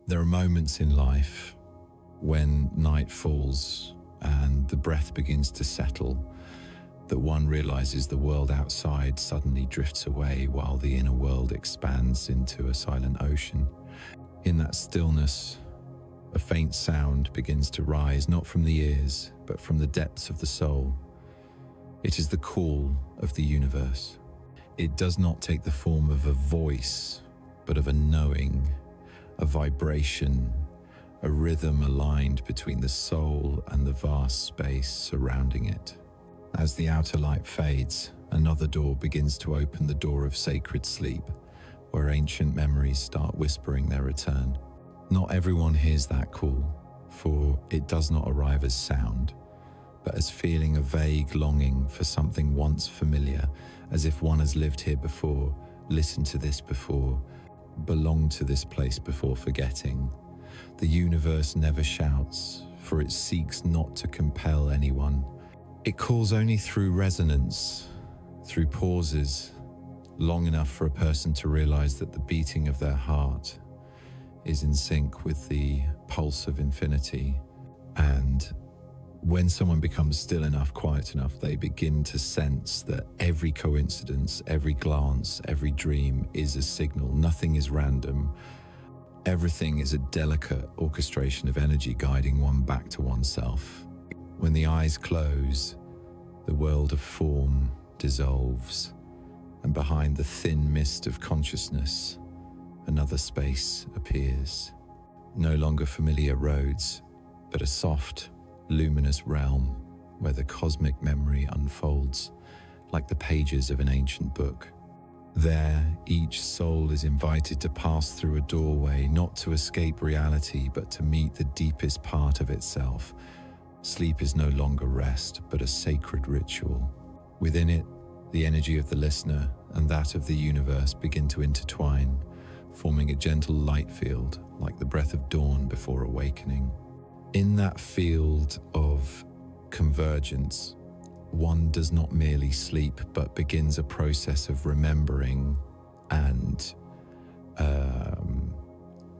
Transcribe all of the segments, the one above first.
There are moments in life when night falls and the breath begins to settle, that one realizes the world outside suddenly drifts away while the inner world expands into a silent ocean. In that stillness, a faint sound begins to rise, not from the ears, but from the depths of the soul. It is the call of the universe. It does not take the form of a voice, but of a knowing, a vibration, a rhythm aligned between the soul and the vast space surrounding it. As the outer light fades, another door begins to open, the door of sacred sleep, where ancient memories start whispering their return. Not everyone hears that call, for it does not arrive as sound, but as feeling a vague longing for something once familiar, as if one has lived here before, listened to this before, belonged to this place before forgetting. The universe never shouts, for it seeks not to compel anyone. It calls only through resonance, through pauses, long enough for a person to realize that the beating of their heart is in sync with the pulse of infinity. And when someone becomes still enough, quiet enough, they begin to sense that every coincidence, every glance, every dream is a signal. Nothing is random. Everything is a delicate orchestration of energy guiding one back to oneself. When the eyes close, the world of form dissolves, and behind the thin mist of consciousness, another space appears. No longer familiar roads, but a soft, luminous realm where the cosmic memory unfolds like the pages of an ancient book. There, each soul is invited to pass through a doorway, not to escape reality, but to meet the deepest part of itself. Sleep is no longer rest, but a sacred ritual. Within it, the energy of the listener and that of the universe begin to intertwine, forming a gentle light field like the breath of dawn before awakening. In that field of convergence, one does not merely sleep, but begins a process of remembering and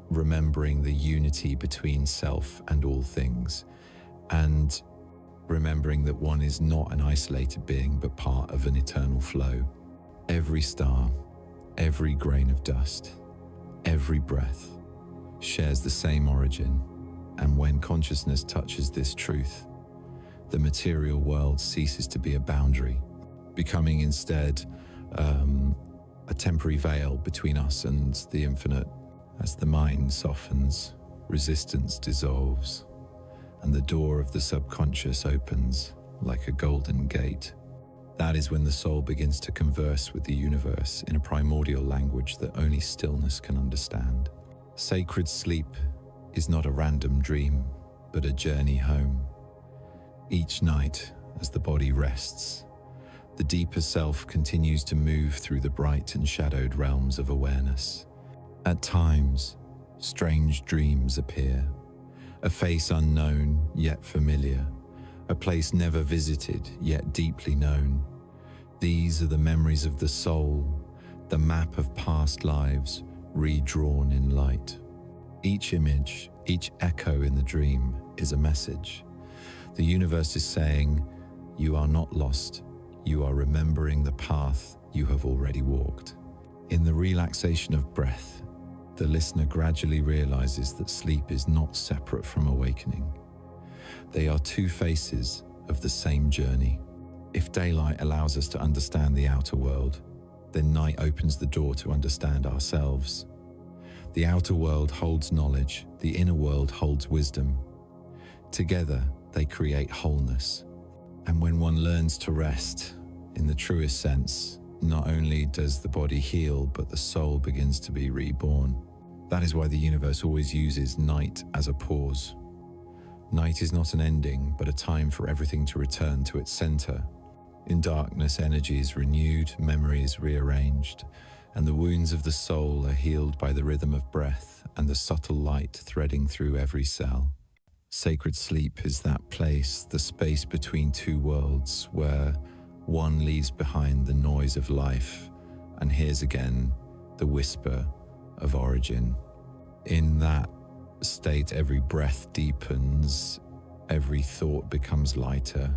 remembering the unity between self and all things, and remembering that one is not an isolated being, but part of an eternal flow. Every star, every grain of dust, every breath shares the same origin. And when consciousness touches this truth, the material world ceases to be a boundary, becoming instead a temporary veil between us and the infinite. As the mind softens, resistance dissolves, and the door of the subconscious opens like a golden gate. That is when the soul begins to converse with the universe in a primordial language that only stillness can understand. Sacred sleep is not a random dream, but a journey home. Each night, as the body rests, the deeper self continues to move through the bright and shadowed realms of awareness. At times, strange dreams appear, a face unknown yet familiar, a place never visited yet deeply known. These are the memories of the soul, the map of past lives redrawn in light. Each image, each echo in the dream is a message. The universe is saying, you are not lost, you are remembering the path you have already walked. In the relaxation of breath, the listener gradually realizes that sleep is not separate from awakening. They are two faces of the same journey. If daylight allows us to understand the outer world, then night opens the door to understand ourselves. The outer world holds knowledge, the inner world holds wisdom. Together, they create wholeness. And when one learns to rest, in the truest sense, not only does the body heal, but the soul begins to be reborn. That is why the universe always uses night as a pause. Night is not an ending, but a time for everything to return to its center. In darkness, energy is renewed, memory is rearranged, and the wounds of the soul are healed by the rhythm of breath and the subtle light threading through every cell. Sacred sleep is that place, the space between two worlds, where one leaves behind the noise of life and hears again the whisper of origin. In that state, every breath deepens, every thought becomes lighter.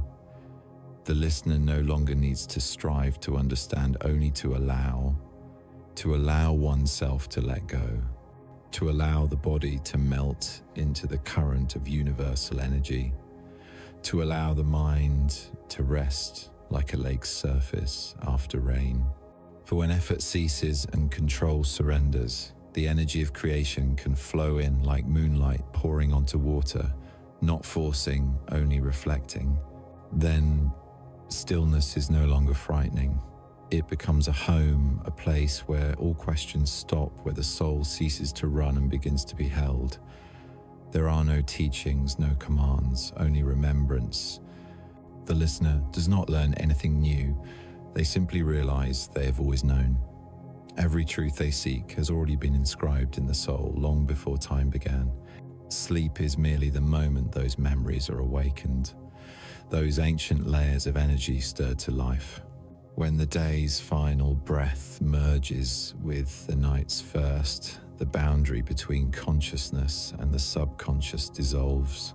The listener no longer needs to strive to understand, only to allow oneself to let go, to allow the body to melt into the current of universal energy, to allow the mind to rest like a lake's surface after rain. For when effort ceases and control surrenders, the energy of creation can flow in like moonlight pouring onto water, not forcing, only reflecting. Then stillness is no longer frightening. It becomes a home, a place where all questions stop, where the soul ceases to run and begins to be held. There are no teachings, no commands, only remembrance. The listener does not learn anything new. They simply realize they have always known. Every truth they seek has already been inscribed in the soul long before time began. Sleep is merely the moment those memories are awakened, those ancient layers of energy stirred to life. When the day's final breath merges with the night's first, the boundary between consciousness and the subconscious dissolves.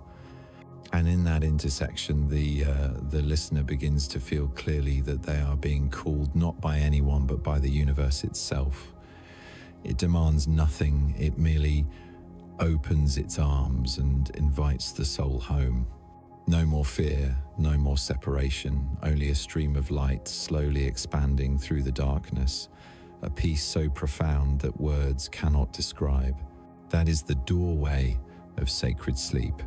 And in that intersection, the listener begins to feel clearly that they are being called not by anyone, but by the universe itself. It demands nothing, it merely opens its arms and invites the soul home. No more fear, no more separation, only a stream of light slowly expanding through the darkness, a peace so profound that words cannot describe. That is the doorway of sacred sleep,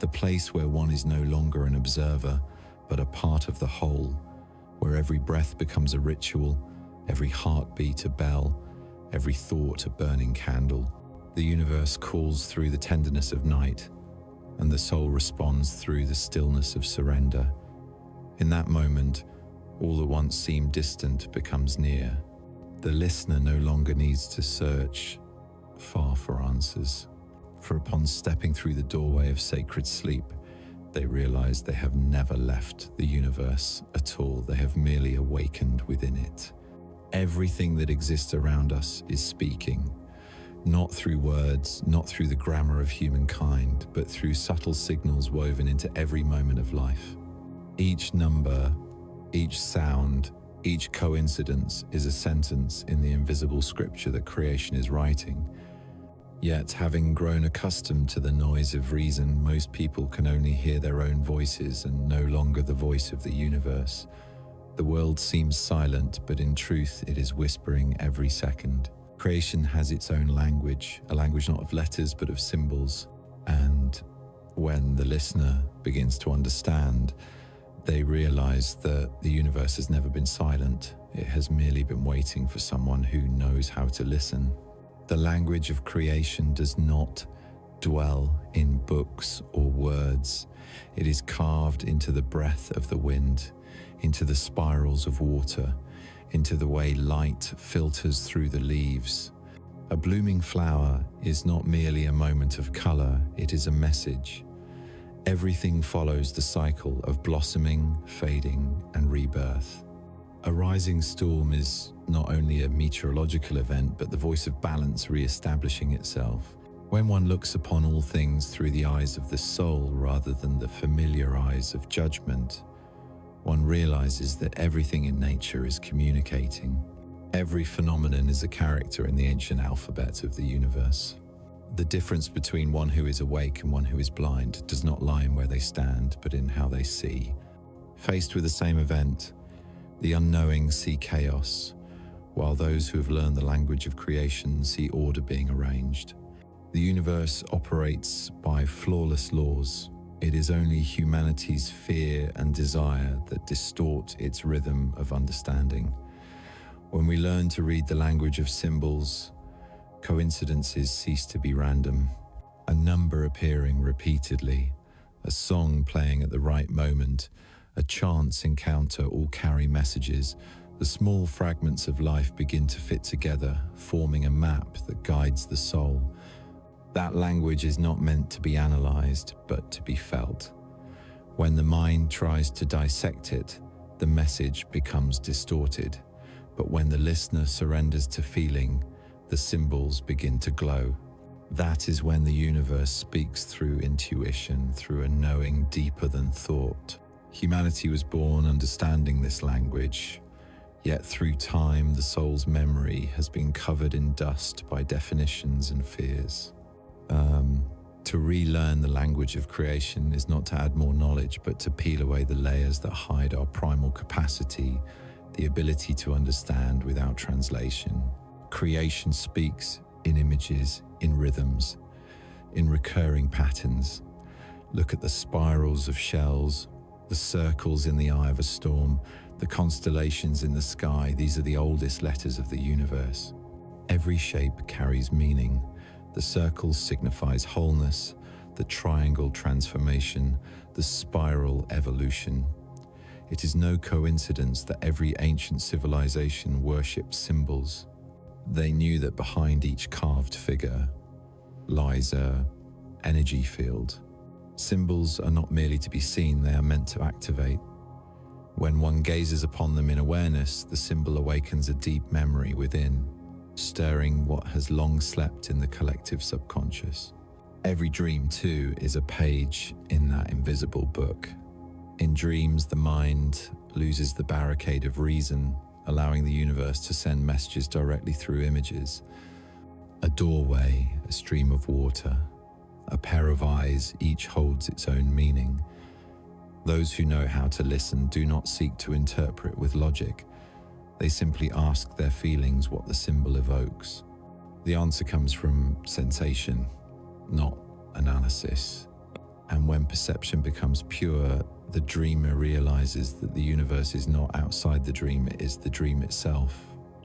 the place where one is no longer an observer, but a part of the whole, where every breath becomes a ritual, every heartbeat a bell, every thought a burning candle. The universe calls through the tenderness of night, and the soul responds through the stillness of surrender. In that moment, all that once seemed distant becomes near. The listener no longer needs to search far for answers, for upon stepping through the doorway of sacred sleep, they realize they have never left the universe at all. They have merely awakened within it. Everything that exists around us is speaking, not through words, not through the grammar of humankind, but through subtle signals woven into every moment of life. Each number, each sound, each coincidence is a sentence in the invisible scripture that creation is writing. Yet, having grown accustomed to the noise of reason, most people can only hear their own voices and no longer the voice of the universe. The world seems silent, but in truth it is whispering every second. Creation has its own language, a language not of letters but of symbols. And when the listener begins to understand, they realize that the universe has never been silent. It has merely been waiting for someone who knows how to listen. The language of creation does not dwell in books or words. It is carved into the breath of the wind, into the spirals of water, into the way light filters through the leaves. A blooming flower is not merely a moment of color, it is a message. Everything follows the cycle of blossoming, fading, and rebirth. A rising storm is not only a meteorological event, but the voice of balance re-establishing itself. When one looks upon all things through the eyes of the soul rather than the familiar eyes of judgment, one realizes that everything in nature is communicating. Every phenomenon is a character in the ancient alphabet of the universe. The difference between one who is awake and one who is blind does not lie in where they stand, but in how they see. Faced with the same event, the unknowing see chaos, while those who have learned the language of creation see order being arranged. The universe operates by flawless laws. It is only humanity's fear and desire that distort its rhythm of understanding. When we learn to read the language of symbols, coincidences cease to be random. A number appearing repeatedly, a song playing at the right moment, a chance encounter all carry messages. The small fragments of life begin to fit together, forming a map that guides the soul. That language is not meant to be analyzed, but to be felt. When the mind tries to dissect it, the message becomes distorted. But when the listener surrenders to feeling, the symbols begin to glow. That is when the universe speaks through intuition, through a knowing deeper than thought. Humanity was born understanding this language, yet through time the soul's memory has been covered in dust by definitions and fears. To relearn the language of creation is not to add more knowledge, but to peel away the layers that hide our primal capacity, the ability to understand without translation. Creation speaks in images, in rhythms, in recurring patterns. Look at the spirals of shells, the circles in the eye of a storm, the constellations in the sky. These are the oldest letters of the universe. Every shape carries meaning. The circle signifies wholeness, the triangle transformation, the spiral evolution. It is no coincidence that every ancient civilization worshipped symbols. They knew that behind each carved figure lies an energy field. Symbols are not merely to be seen, they are meant to activate. When one gazes upon them in awareness, the symbol awakens a deep memory within, stirring what has long slept in the collective subconscious. Every dream, too, is a page in that invisible book. In dreams, the mind loses the barricade of reason, allowing the universe to send messages directly through images. A doorway, a stream of water, a pair of eyes, each holds its own meaning. Those who know how to listen do not seek to interpret with logic. They simply ask their feelings what the symbol evokes. The answer comes from sensation, not analysis. And when perception becomes pure, the dreamer realizes that the universe is not outside the dream, it is the dream itself,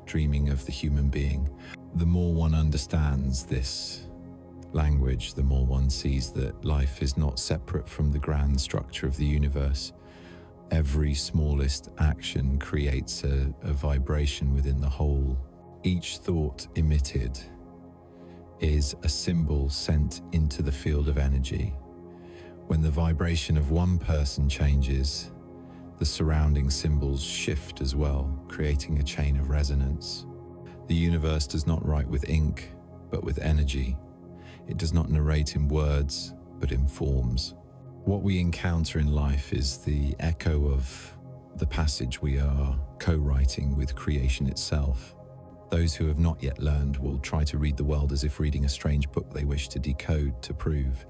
dreaming of the human being. The more one understands this language, the more one sees that life is not separate from the grand structure of the universe. Every smallest action creates a vibration within the whole. Each thought emitted is a symbol sent into the field of energy. When the vibration of one person changes, the surrounding symbols shift as well, creating a chain of resonance. The universe does not write with ink, but with energy. It does not narrate in words, but in forms. What we encounter in life is the echo of the passage we are co-writing with creation itself. Those who have not yet learned will try to read the world as if reading a strange book they wish to decode to prove,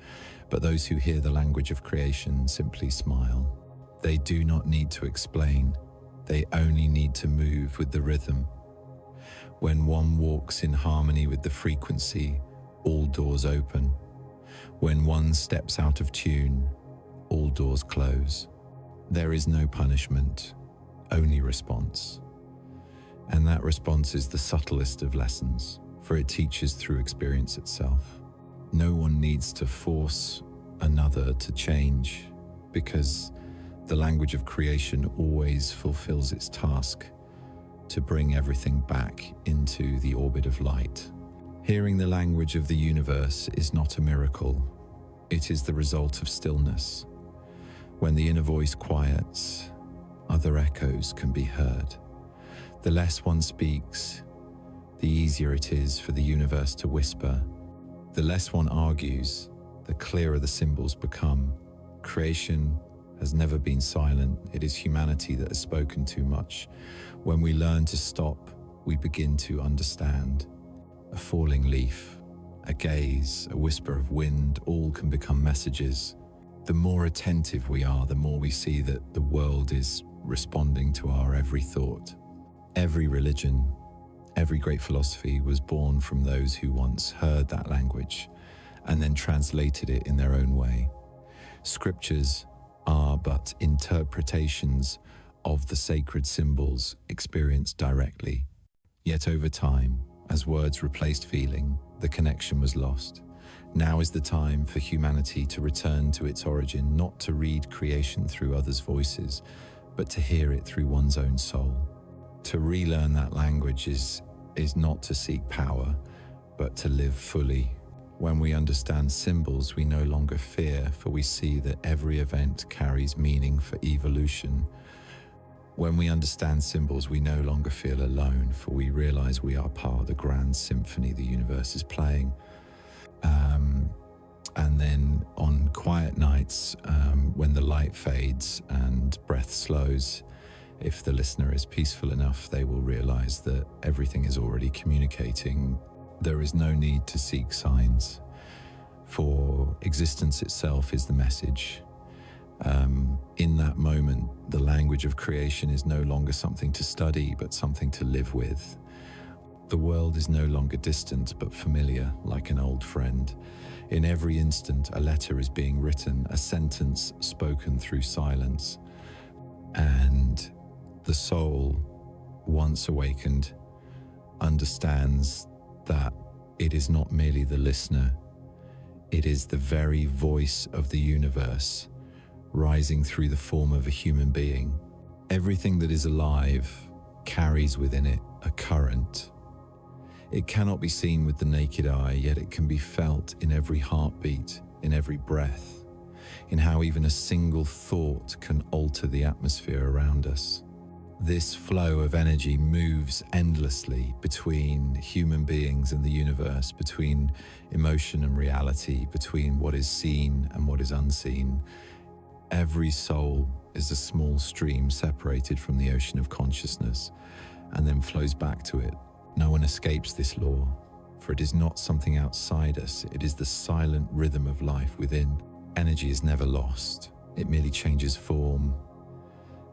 but those who hear the language of creation simply smile. They do not need to explain, they only need to move with the rhythm. When one walks in harmony with the frequency, all doors open. When one steps out of tune, all doors close. There is no punishment, only response. And that response is the subtlest of lessons, for it teaches through experience itself. No one needs to force another to change, because the language of creation always fulfills its task to bring everything back into the orbit of light. Hearing the language of the universe is not a miracle. It is the result of stillness. When the inner voice quiets, other echoes can be heard. The less one speaks, the easier it is for the universe to whisper. The less one argues, the clearer the symbols become. Creation has never been silent. It is humanity that has spoken too much. When we learn to stop, we begin to understand. A falling leaf, a gaze, a whisper of wind, all can become messages. The more attentive we are, the more we see that the world is responding to our every thought. Every religion, every great philosophy was born from those who once heard that language and then translated it in their own way. Scriptures are but interpretations of the sacred symbols experienced directly. Yet over time, as words replaced feeling, the connection was lost. Now is the time for humanity to return to its origin, not to read creation through others' voices, but to hear it through one's own soul. To relearn that language is not to seek power, but to live fully. When we understand symbols, we no longer fear, for we see that every event carries meaning for evolution. When we understand symbols, we no longer feel alone, for we realize we are part of the grand symphony the universe is playing. On quiet nights, when the light fades and breath slows, if the listener is peaceful enough, they will realize that everything is already communicating. There is no need to seek signs, for existence itself is the message. In that moment, the language of creation is no longer something to study, but something to live with. The world is no longer distant, but familiar, like an old friend. In every instant, a letter is being written, a sentence spoken through silence. And the soul, once awakened, understands that it is not merely the listener, it is the very voice of the universe, rising through the form of a human being. Everything that is alive carries within it a current. It cannot be seen with the naked eye, yet it can be felt in every heartbeat, in every breath, in how even a single thought can alter the atmosphere around us. This flow of energy moves endlessly between human beings and the universe, between emotion and reality, between what is seen and what is unseen. Every soul is a small stream separated from the ocean of consciousness and then flows back to it. No one escapes this law, for it is not something outside us, it is the silent rhythm of life within. Energy is never lost, it merely changes form.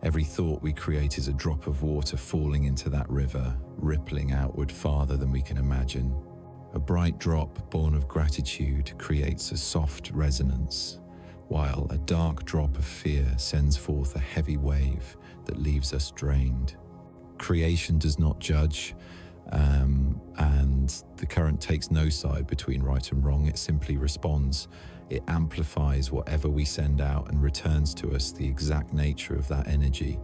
Every thought we create is a drop of water falling into that river, rippling outward farther than we can imagine. A bright drop born of gratitude creates a soft resonance, while a dark drop of fear sends forth a heavy wave that leaves us drained. Creation does not judge, and the current takes no side between right and wrong. It simply responds. It amplifies whatever we send out and returns to us the exact nature of that energy.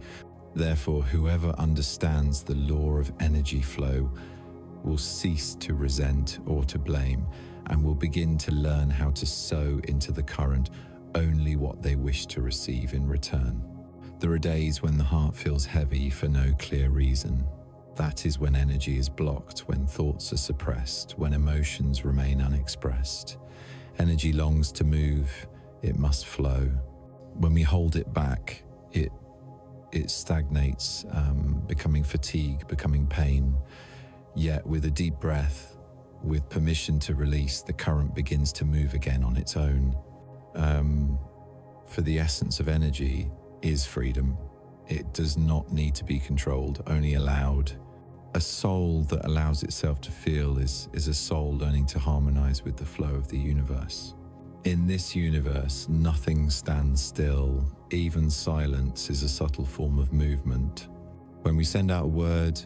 Therefore, whoever understands the law of energy flow will cease to resent or to blame and will begin to learn how to sow into the current only what they wish to receive in return. There are days when the heart feels heavy for no clear reason. That is when energy is blocked, when thoughts are suppressed, when emotions remain unexpressed. Energy longs to move, it must flow. When we hold it back, it stagnates, becoming fatigue, becoming pain. Yet with a deep breath, with permission to release, the current begins to move again on its own. For the essence of energy is freedom. It does not need to be controlled, only allowed. A soul that allows itself to feel is a soul learning to harmonize with the flow of the universe. In this universe, nothing stands still. Even silence is a subtle form of movement. When we send out a word,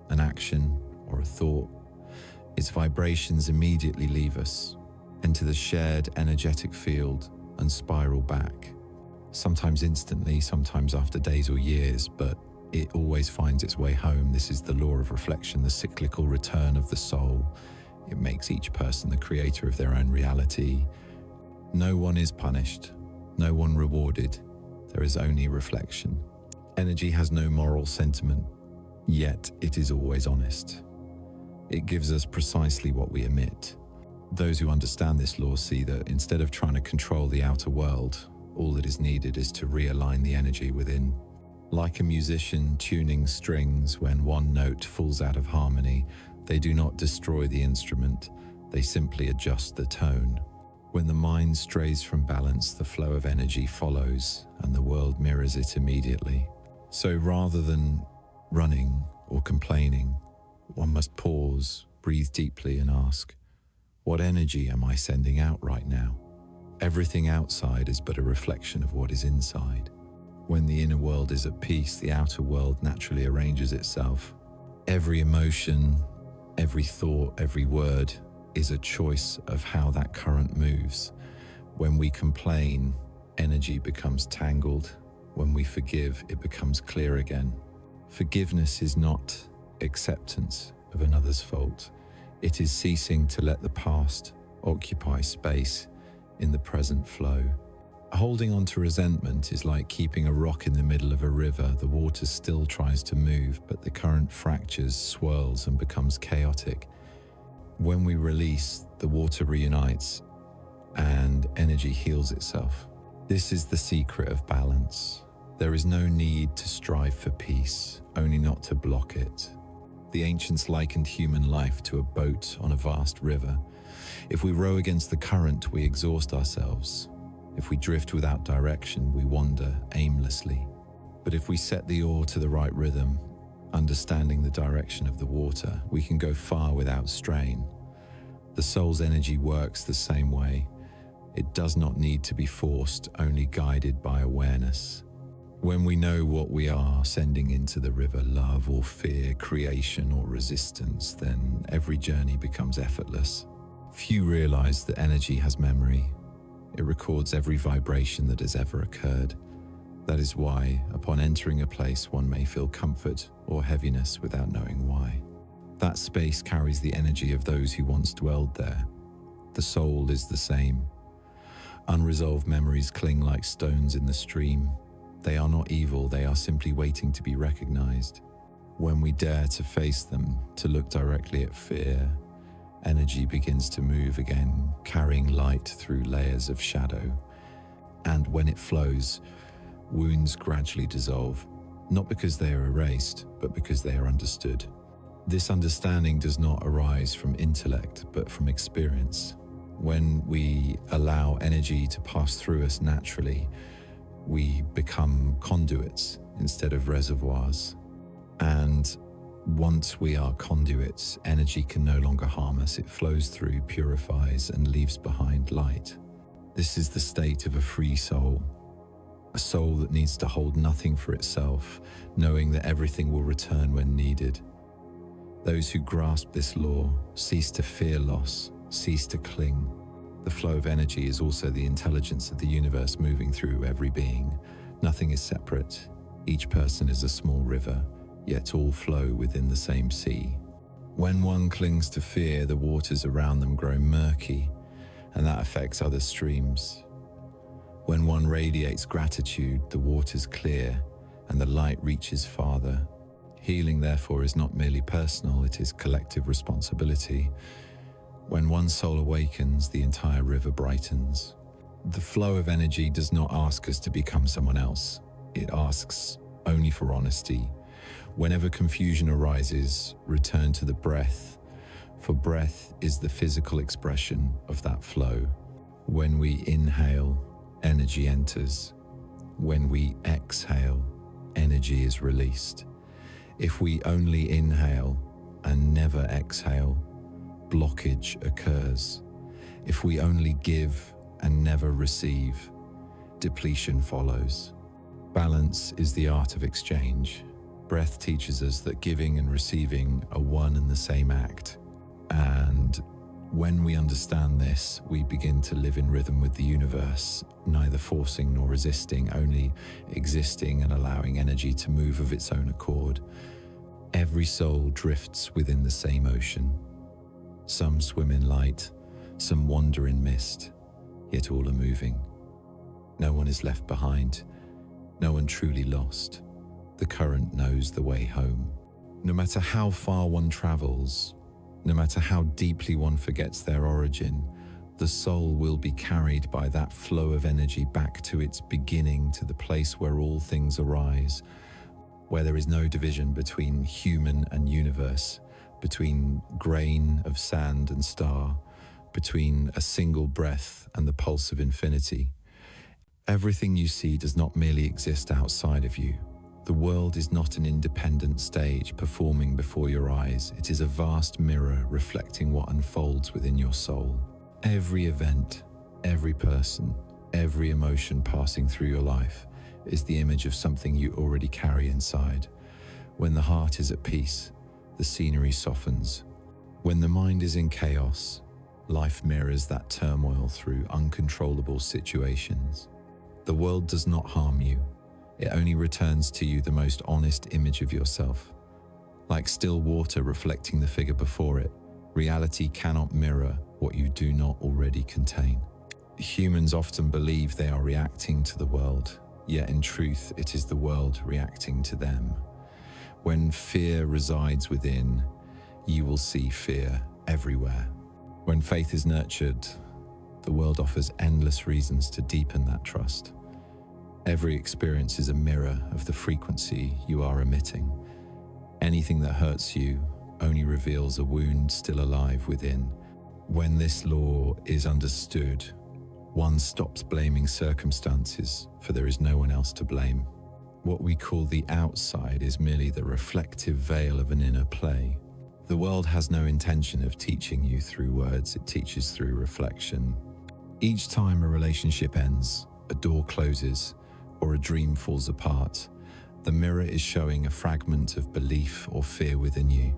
an action, or a thought, its vibrations immediately leave us, enter the shared energetic field and spiral back. Sometimes instantly, sometimes after days or years, but it always finds its way home. This is the law of reflection, the cyclical return of the soul. It makes each person the creator of their own reality. No one is punished, no one rewarded. There is only reflection. Energy has no moral sentiment, yet it is always honest. It gives us precisely what we emit. Those who understand this law see that instead of trying to control the outer world, all that is needed is to realign the energy within. Like a musician tuning strings, when one note falls out of harmony, they do not destroy the instrument, they simply adjust the tone. When the mind strays from balance, the flow of energy follows, and the world mirrors it immediately. So rather than running or complaining, one must pause, breathe deeply and ask, what energy am I sending out right now? Everything outside is but a reflection of what is inside. When the inner world is at peace, the outer world naturally arranges itself. Every emotion, every thought, every word is a choice of how that current moves. When we complain, energy becomes tangled. When we forgive, it becomes clear again. Forgiveness is not acceptance of another's fault. It is ceasing to let the past occupy space in the present flow. Holding on to resentment is like keeping a rock in the middle of a river. The water still tries to move, but the current fractures, swirls, and becomes chaotic. When we release, the water reunites, and energy heals itself. This is the secret of balance. There is no need to strive for peace, only not to block it. The ancients likened human life to a boat on a vast river. If we row against the current, we exhaust ourselves. If we drift without direction, we wander aimlessly. But if we set the oar to the right rhythm, understanding the direction of the water, we can go far without strain. The soul's energy works the same way. It does not need to be forced, only guided by awareness. When we know what we are sending into the river, love or fear, creation or resistance, then every journey becomes effortless. Few realize that energy has memory. It records every vibration that has ever occurred. That is why, upon entering a place, one may feel comfort or heaviness without knowing why. That space carries the energy of those who once dwelled there. The soul is the same. Unresolved memories cling like stones in the stream. They are not evil, they are simply waiting to be recognized. When we dare to face them, to look directly at fear, energy begins to move again, carrying light through layers of shadow. And when it flows, wounds gradually dissolve, not because they are erased, but because they are understood. This understanding does not arise from intellect, but from experience. When we allow energy to pass through us naturally, we become conduits instead of reservoirs. And once we are conduits, energy can no longer harm us. It flows through, purifies, and leaves behind light. This is the state of a free soul. A soul that needs to hold nothing for itself, knowing that everything will return when needed. Those who grasp this law cease to fear loss, cease to cling. The flow of energy is also the intelligence of the universe moving through every being. Nothing is separate. Each person is a small river, yet all flow within the same sea. When one clings to fear, the waters around them grow murky, and that affects other streams. When one radiates gratitude, the waters clear, and the light reaches farther. Healing, therefore, is not merely personal, it is collective responsibility. When one soul awakens, the entire river brightens. The flow of energy does not ask us to become someone else. It asks only for honesty. Whenever confusion arises, return to the breath, for breath is the physical expression of that flow. When we inhale, energy enters. When we exhale, energy is released. If we only inhale and never exhale, blockage occurs. If we only give and never receive, depletion follows. Balance is the art of exchange. Breath teaches us that giving and receiving are one and the same act. And when we understand this, we begin to live in rhythm with the universe, neither forcing nor resisting, only existing and allowing energy to move of its own accord. Every soul drifts within the same ocean. Some swim in light, some wander in mist, yet all are moving. No one is left behind, no one truly lost. The current knows the way home. No matter how far one travels, no matter how deeply one forgets their origin, the soul will be carried by that flow of energy back to its beginning, to the place where all things arise, where there is no division between human and universe, between grain of sand and star, between a single breath and the pulse of infinity. Everything you see does not merely exist outside of you. The world is not an independent stage performing before your eyes. It is a vast mirror reflecting what unfolds within your soul. Every event, every person, every emotion passing through your life is the image of something you already carry inside. When the heart is at peace, the scenery softens. When the mind is in chaos, life mirrors that turmoil through uncontrollable situations. The world does not harm you. It only returns to you the most honest image of yourself. Like still water reflecting the figure before it, reality cannot mirror what you do not already contain. Humans often believe they are reacting to the world, yet in truth it is the world reacting to them. When fear resides within, you will see fear everywhere. When faith is nurtured, The world offers endless reasons to deepen that trust. Every experience is a mirror of the frequency you are emitting. Anything that hurts you only reveals a wound still alive within. When this law is understood, one stops blaming circumstances, for there is no one else to blame. What we call the outside is merely the reflective veil of an inner play. The world has no intention of teaching you through words, it teaches through reflection. Each time a relationship ends, a door closes, or a dream falls apart, the mirror is showing a fragment of belief or fear within you.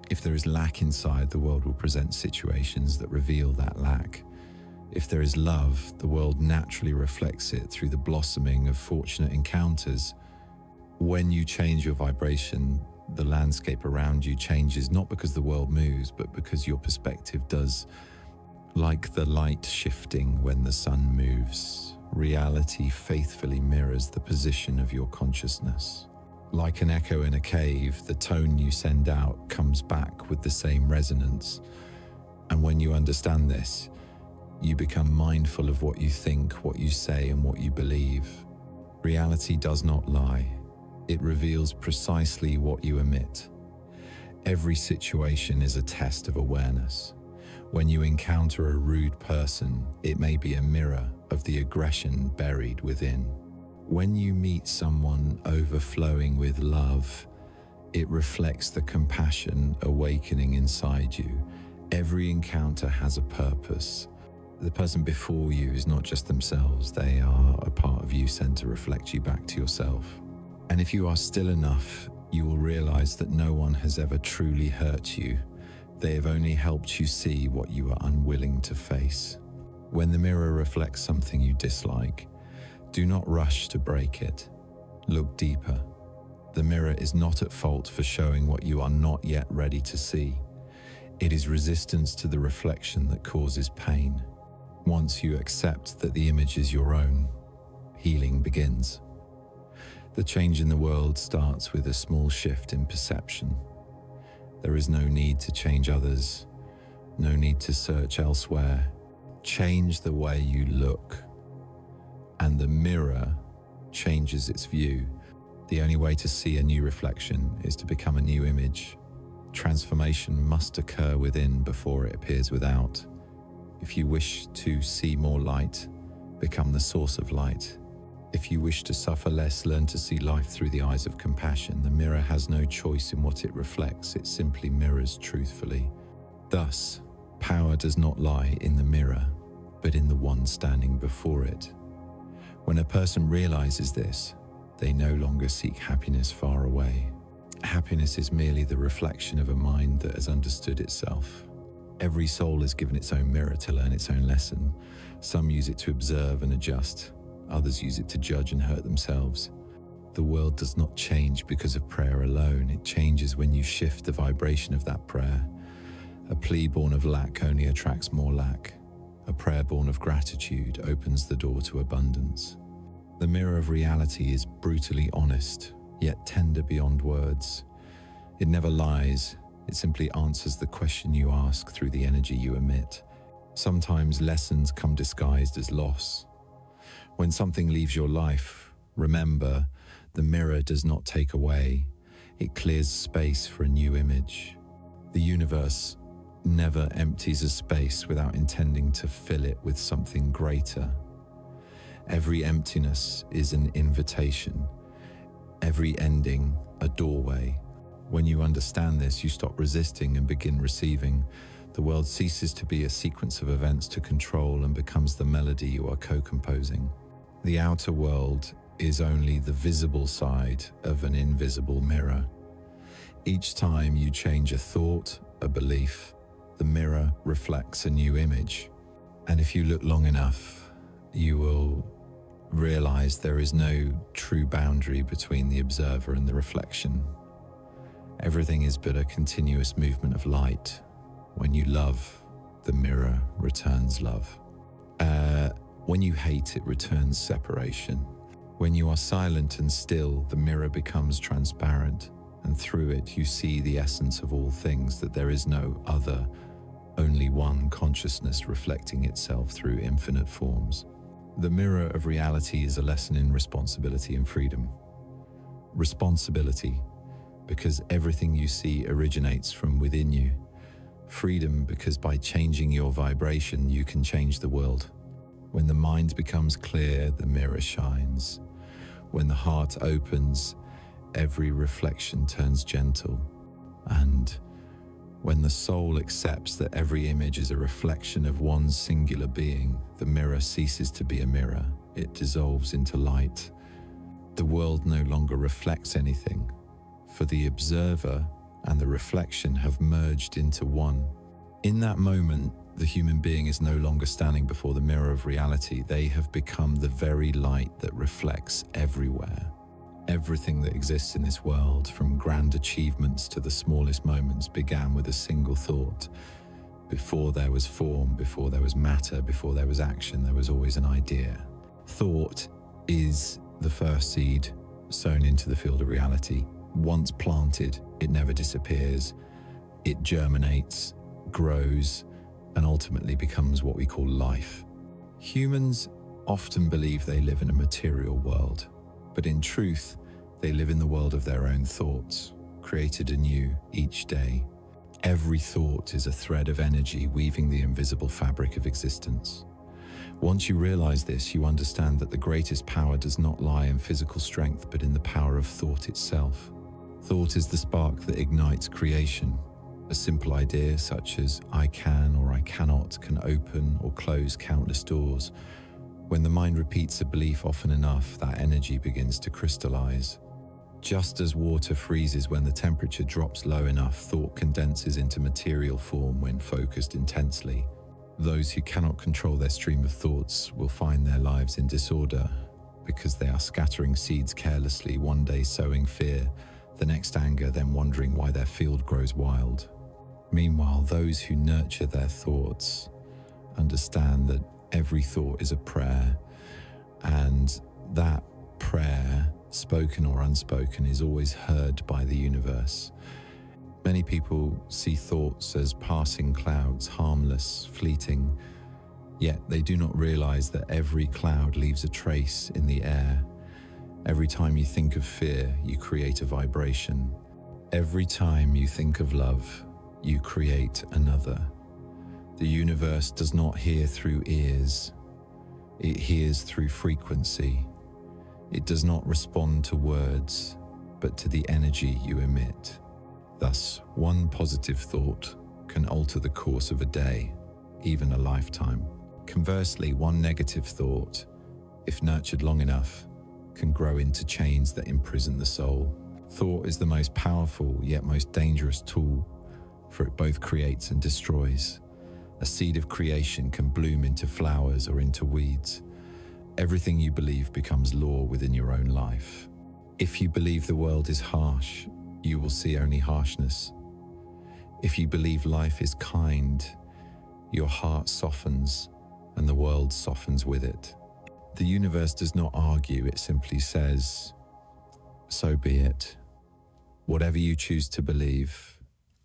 If there is lack inside, the world will present situations that reveal that lack. If there is love, the world naturally reflects it through the blossoming of fortunate encounters. When you change your vibration, the landscape around you changes, not because the world moves, but because your perspective does. Like the light shifting when the sun moves, reality faithfully mirrors the position of your consciousness. Like an echo in a cave, the tone you send out comes back with the same resonance. And when you understand this, you become mindful of what you think, what you say, and what you believe. Reality does not lie. It reveals precisely what you emit. Every situation is a test of awareness. When you encounter a rude person, it may be a mirror of the aggression buried within. When you meet someone overflowing with love, it reflects the compassion awakening inside you. Every encounter has a purpose. The person before you is not just themselves, they are a part of you sent to reflect you back to yourself. And if you are still enough, you will realize that no one has ever truly hurt you. They have only helped you see what you are unwilling to face. When the mirror reflects something you dislike, do not rush to break it. Look deeper. The mirror is not at fault for showing what you are not yet ready to see. It is resistance to the reflection that causes pain. Once you accept that the image is your own, healing begins. The change in the world starts with a small shift in perception. There is no need to change others, no need to search elsewhere. Change the way you look, and the mirror changes its view. The only way to see a new reflection is to become a new image. Transformation must occur within before it appears without. If you wish to see more light, become the source of light. If you wish to suffer less, learn to see life through the eyes of compassion. The mirror has no choice in what it reflects, it simply mirrors truthfully. Thus, power does not lie in the mirror, but in the one standing before it. When a person realizes this, they no longer seek happiness far away. Happiness is merely the reflection of a mind that has understood itself. Every soul is given its own mirror to learn its own lesson. Some use it to observe and adjust. Others use it to judge and hurt themselves. The world does not change because of prayer alone. It changes when you shift the vibration of that prayer. A plea born of lack only attracts more lack. A prayer born of gratitude opens the door to abundance. The mirror of reality is brutally honest, yet tender beyond words. It never lies. It simply answers the question you ask through the energy you emit. Sometimes lessons come disguised as loss. When something leaves your life, remember, the mirror does not take away. It clears space for a new image. The universe never empties a space without intending to fill it with something greater. Every emptiness is an invitation. Every ending, a doorway. When you understand this, you stop resisting and begin receiving. The world ceases to be a sequence of events to control and becomes the melody you are co-composing. The outer world is only the visible side of an invisible mirror. Each time you change a thought, a belief, the mirror reflects a new image. And if you look long enough, you will realize there is no true boundary between the observer and the reflection. Everything is but a continuous movement of light. When you love, the mirror returns love. When you hate, it returns separation. When you are silent and still, the mirror becomes transparent, and through it you see the essence of all things, that there is no other only one consciousness reflecting itself through infinite forms. The mirror of reality is a lesson in responsibility and freedom. Responsibility, because everything you see originates from within you. Freedom, because by changing your vibration, you can change the world. When the mind becomes clear, the mirror shines. When the heart opens, every reflection turns gentle. And when the soul accepts that every image is a reflection of one singular being, the mirror ceases to be a mirror. It dissolves into light. The world no longer reflects anything, for the observer and the reflection have merged into one. In that moment, the human being is no longer standing before the mirror of reality. They have become the very light that reflects everywhere. Everything that exists in this world, from grand achievements to the smallest moments, began with a single thought. Before there was form, before there was matter, before there was action, there was always an idea. Thought is the first seed sown into the field of reality. Once planted, it never disappears. It germinates, grows, and ultimately becomes what we call life. Humans often believe they live in a material world, but in truth, they live in the world of their own thoughts, created anew each day. Every thought is a thread of energy weaving the invisible fabric of existence. Once you realize this, you understand that the greatest power does not lie in physical strength, but in the power of thought itself. Thought is the spark that ignites creation. A simple idea such as "I can" or "I cannot" can open or close countless doors. When the mind repeats a belief often enough, that energy begins to crystallize. Just as water freezes when the temperature drops low enough, thought condenses into material form when focused intensely. Those who cannot control their stream of thoughts will find their lives in disorder because they are scattering seeds carelessly, one day sowing fear, the next anger, then wondering why their field grows wild. Meanwhile, those who nurture their thoughts understand that every thought is a prayer, and that prayer, spoken or unspoken, is always heard by the universe. Many people see thoughts as passing clouds, harmless, fleeting, yet they do not realize that every cloud leaves a trace in the air. Every time you think of fear, you create a vibration. Every time you think of love, you create another. The universe does not hear through ears. It hears through frequency. It does not respond to words, but to the energy you emit. Thus, one positive thought can alter the course of a day, even a lifetime. Conversely, one negative thought, if nurtured long enough, can grow into chains that imprison the soul. Thought is the most powerful yet most dangerous tool, for it both creates and destroys. A seed of creation can bloom into flowers or into weeds. Everything you believe becomes law within your own life. If you believe the world is harsh, you will see only harshness. If you believe life is kind, your heart softens and the world softens with it. The universe does not argue, it simply says, "So be it. Whatever you choose to believe,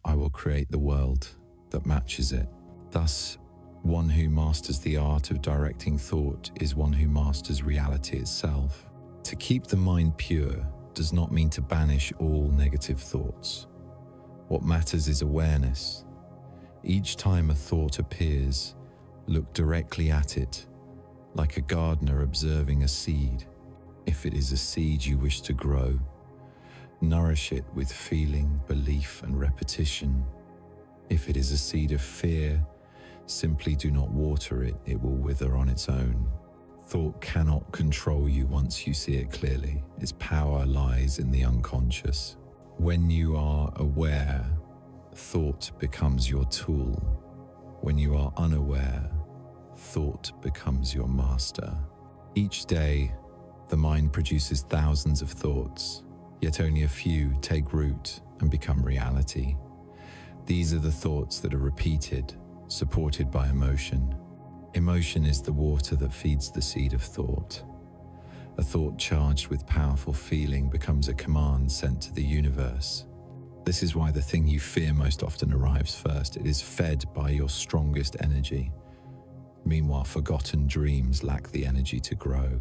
I will create the world that matches it." Thus, one who masters the art of directing thought is one who masters reality itself. To keep the mind pure does not mean to banish all negative thoughts. What matters is awareness. Each time a thought appears, look directly at it, like a gardener observing a seed. If it is a seed you wish to grow, nourish it with feeling, belief, and repetition. If it is a seed of fear, simply do not water it, it will wither on its own. Thought cannot control you once you see it clearly. Its power lies in the unconscious. When you are aware, thought becomes your tool. When you are unaware, thought becomes your master. Each day, the mind produces thousands of thoughts, yet only a few take root and become reality. These are the thoughts that are repeated, supported by emotion. Emotion is the water that feeds the seed of thought. A thought charged with powerful feeling becomes a command sent to the universe. This is why the thing you fear most often arrives first. It is fed by your strongest energy. Meanwhile, forgotten dreams lack the energy to grow.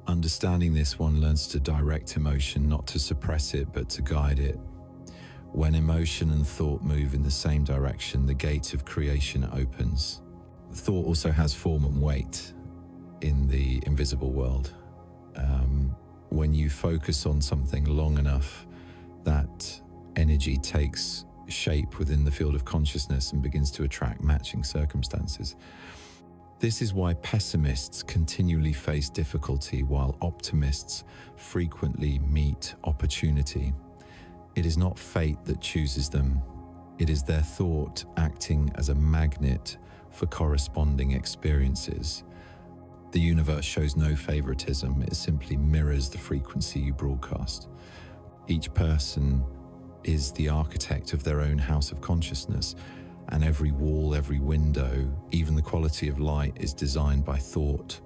Understanding this, one learns to direct emotion, not to suppress it, but to guide it. When emotion and thought move in the same direction, the gate of creation opens. Thought also has form and weight in the invisible world. When you focus on something long enough, that energy takes shape within the field of consciousness and begins to attract matching circumstances. This is why pessimists continually face difficulty while optimists frequently meet opportunity. It is not fate that chooses them. It is their thought acting as a magnet for corresponding experiences. The universe shows no favoritism. It simply mirrors the frequency you broadcast. Each person is the architect of their own house of consciousness, and every wall, every window, even the quality of light is designed by thought.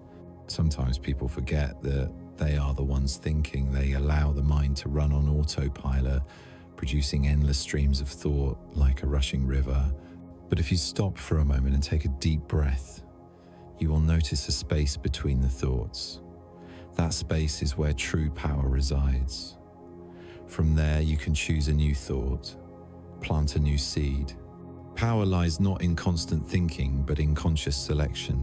Sometimes people forget that they are the ones thinking. They allow the mind to run on autopilot, producing endless streams of thought like a rushing river. But if you stop for a moment and take a deep breath, you will notice a space between the thoughts. That space is where true power resides. From there, you can choose a new thought, plant a new seed. Power lies not in constant thinking, but in conscious selection.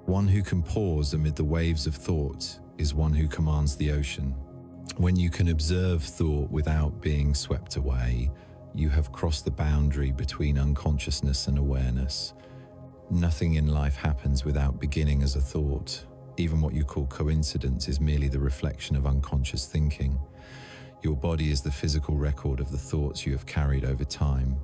One who can pause amid the waves of thought is one who commands the ocean. When you can observe thought without being swept away, you have crossed the boundary between unconsciousness and awareness. Nothing in life happens without beginning as a thought. Even what you call coincidence is merely the reflection of unconscious thinking. Your body is the physical record of the thoughts you have carried over time.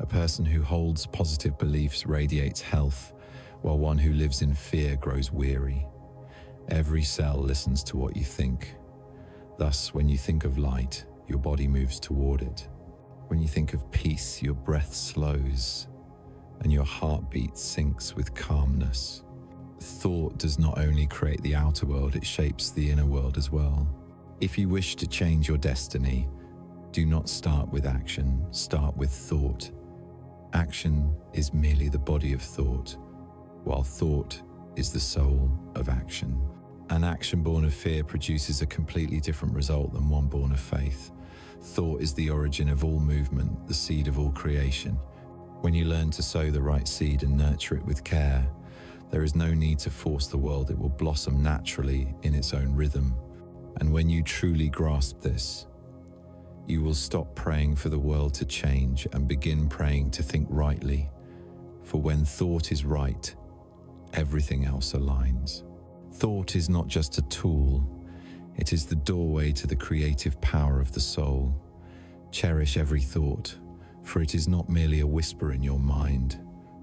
A person who holds positive beliefs radiates health, while one who lives in fear grows weary. Every cell listens to what you think. Thus, when you think of light, your body moves toward it. When you think of peace, your breath slows and your heartbeat syncs with calmness. Thought does not only create the outer world, it shapes the inner world as well. If you wish to change your destiny, do not start with action, start with thought. Action is merely the body of thought, while thought is the soul of action. An action born of fear produces a completely different result than one born of faith. Thought is the origin of all movement, the seed of all creation. When you learn to sow the right seed and nurture it with care, there is no need to force the world. It will blossom naturally in its own rhythm. And when you truly grasp this, you will stop praying for the world to change and begin praying to think rightly. For when thought is right, everything else aligns. Thought is not just a tool, it is the doorway to the creative power of the soul. Cherish every thought, for it is not merely a whisper in your mind,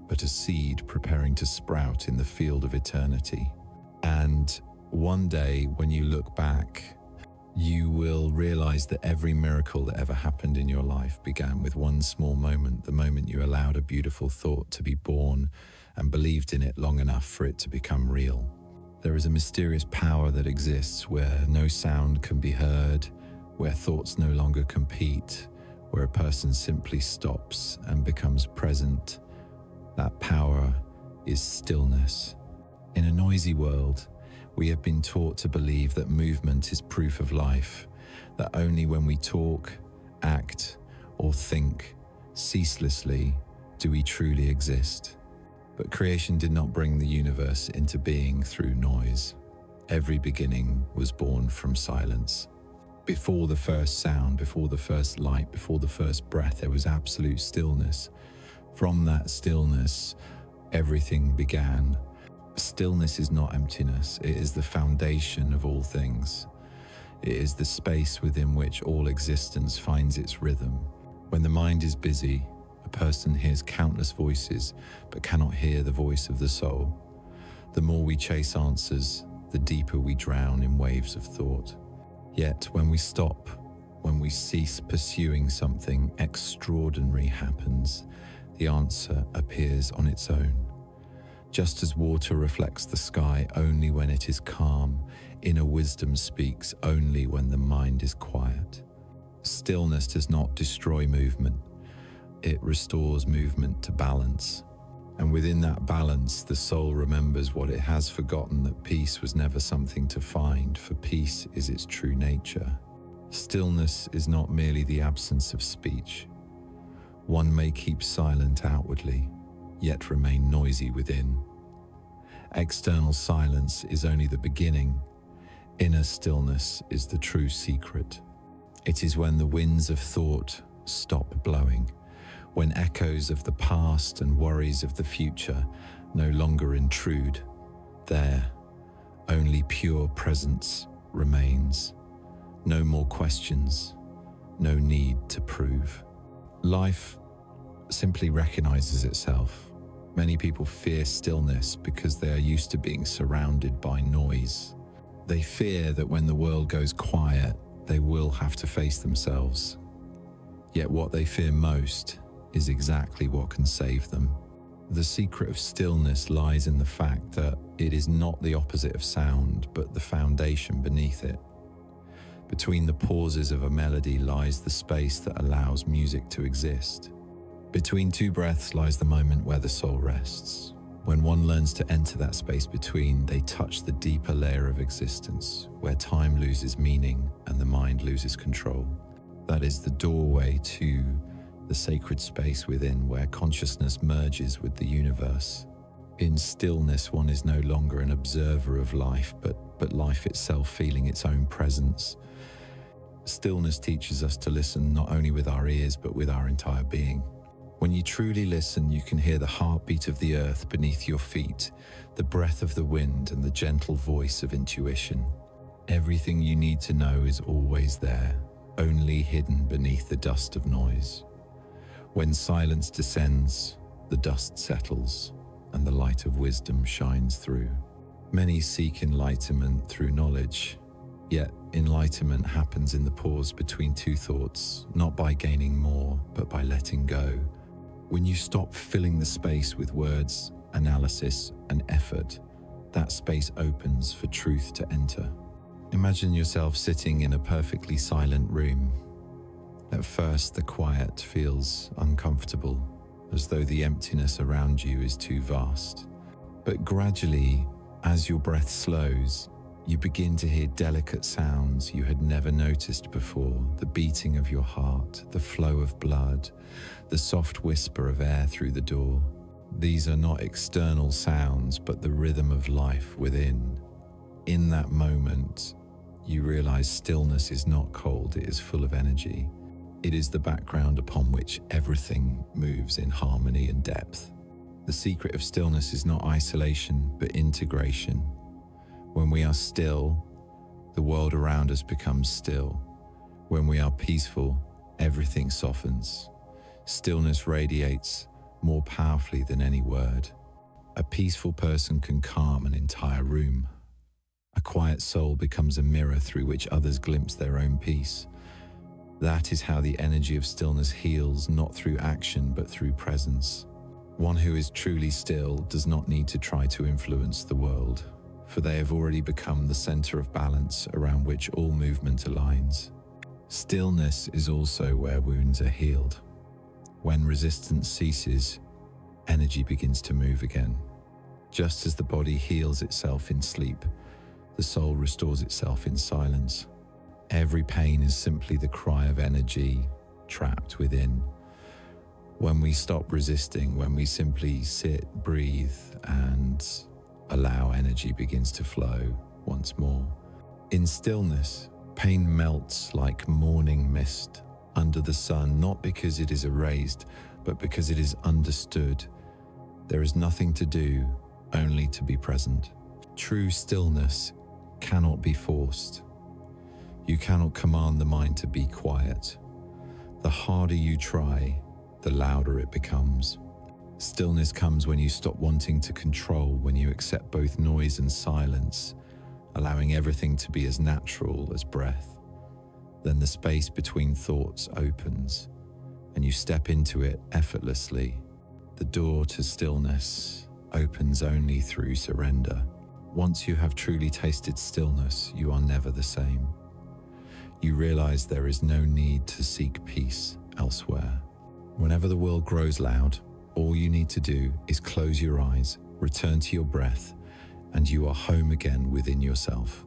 but a seed preparing to sprout in the field of eternity. And one day, when you look back, you will realize that every miracle that ever happened in your life began with one small moment, the moment you allowed a beautiful thought to be born and believed in it long enough for it to become real. There is a mysterious power that exists where no sound can be heard, where thoughts no longer compete, where a person simply stops and becomes present. That power is stillness. In a noisy world, we have been taught to believe that movement is proof of life, that only when we talk, act, or think ceaselessly do we truly exist. But creation did not bring the universe into being through noise. Every beginning was born from silence. Before the first sound, before the first light, before the first breath, there was absolute stillness. From that stillness, everything began. Stillness is not emptiness. It is the foundation of all things. It is the space within which all existence finds its rhythm. When the mind is busy, a person hears countless voices, but cannot hear the voice of the soul. The more we chase answers, the deeper we drown in waves of thought. Yet when we stop, when we cease pursuing something, extraordinary happens. The answer appears on its own. Just as water reflects the sky only when it is calm, inner wisdom speaks only when the mind is quiet. Stillness does not destroy movement. It restores movement to balance. And within that balance, the soul remembers what it has forgotten, that peace was never something to find, for peace is its true nature. Stillness is not merely the absence of speech. One may keep silent outwardly, yet remain noisy within. External silence is only the beginning. Inner stillness is the true secret. It is when the winds of thought stop blowing, when echoes of the past and worries of the future no longer intrude. There, only pure presence remains. No more questions, no need to prove. Life simply recognizes itself. Many people fear stillness because they are used to being surrounded by noise. They fear that when the world goes quiet, they will have to face themselves. Yet what they fear most is exactly what can save them. The secret of stillness lies in the fact that it is not the opposite of sound, but the foundation beneath it. Between the pauses of a melody lies the space that allows music to exist. Between two breaths lies the moment where the soul rests. When one learns to enter that space between, they touch the deeper layer of existence, where time loses meaning and the mind loses control. That is the doorway to the sacred space within, where consciousness merges with the universe. In stillness, one is no longer an observer of life, but life itself feeling its own presence. Stillness teaches us to listen not only with our ears, but with our entire being. When you truly listen, you can hear the heartbeat of the earth beneath your feet, the breath of the wind, and the gentle voice of intuition. Everything you need to know is always there, only hidden beneath the dust of noise. When silence descends, the dust settles, and the light of wisdom shines through. Many seek enlightenment through knowledge, yet enlightenment happens in the pause between two thoughts, not by gaining more, but by letting go. When you stop filling the space with words, analysis, and effort, that space opens for truth to enter. Imagine yourself sitting in a perfectly silent room. At first, the quiet feels uncomfortable, as though the emptiness around you is too vast. But gradually, as your breath slows, you begin to hear delicate sounds you had never noticed before, the beating of your heart, the flow of blood, the soft whisper of air through the door. These are not external sounds, but the rhythm of life within. In that moment, you realize stillness is not cold, it is full of energy. It is the background upon which everything moves in harmony and depth. The secret of stillness is not isolation, but integration. When we are still, the world around us becomes still. When we are peaceful, everything softens. Stillness radiates more powerfully than any word. A peaceful person can calm an entire room. A quiet soul becomes a mirror through which others glimpse their own peace. That is how the energy of stillness heals, not through action, but through presence. One who is truly still does not need to try to influence the world, for they have already become the center of balance around which all movement aligns. Stillness is also where wounds are healed. When resistance ceases, energy begins to move again. Just as the body heals itself in sleep, the soul restores itself in silence. Every pain is simply the cry of energy trapped within. When we stop resisting, when we simply sit, breathe, and allow energy begins to flow once more. In stillness, pain melts like morning mist under the sun, not because it is erased, but because it is understood. There is nothing to do, only to be present. True stillness cannot be forced. You cannot command the mind to be quiet. The harder you try, the louder it becomes. Stillness comes when you stop wanting to control, when you accept both noise and silence, allowing everything to be as natural as breath. Then the space between thoughts opens, and you step into it effortlessly. The door to stillness opens only through surrender. Once you have truly tasted stillness, you are never the same. You realize there is no need to seek peace elsewhere. Whenever the world grows loud, all you need to do is close your eyes, return to your breath, and you are home again within yourself.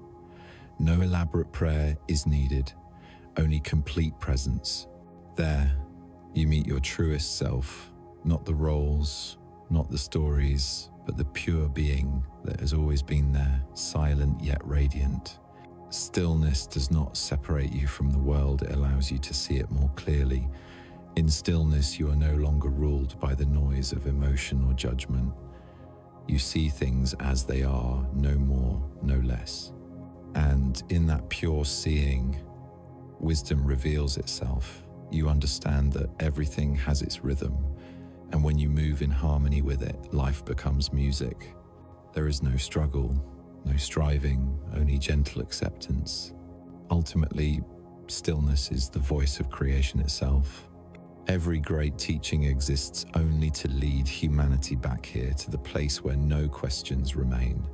No elaborate prayer is needed, only complete presence. There, you meet your truest self, not the roles, not the stories, but the pure being that has always been there, silent yet radiant. Stillness does not separate you from the world, it allows you to see it more clearly. In stillness, you are no longer ruled by the noise of emotion or judgment. You see things as they are, no more, no less. And in that pure seeing, wisdom reveals itself. You understand that everything has its rhythm, and when you move in harmony with it, life becomes music. There is no struggle, no striving, only gentle acceptance. Ultimately, stillness is the voice of creation itself. Every great teaching exists only to lead humanity back here to the place where no questions remain,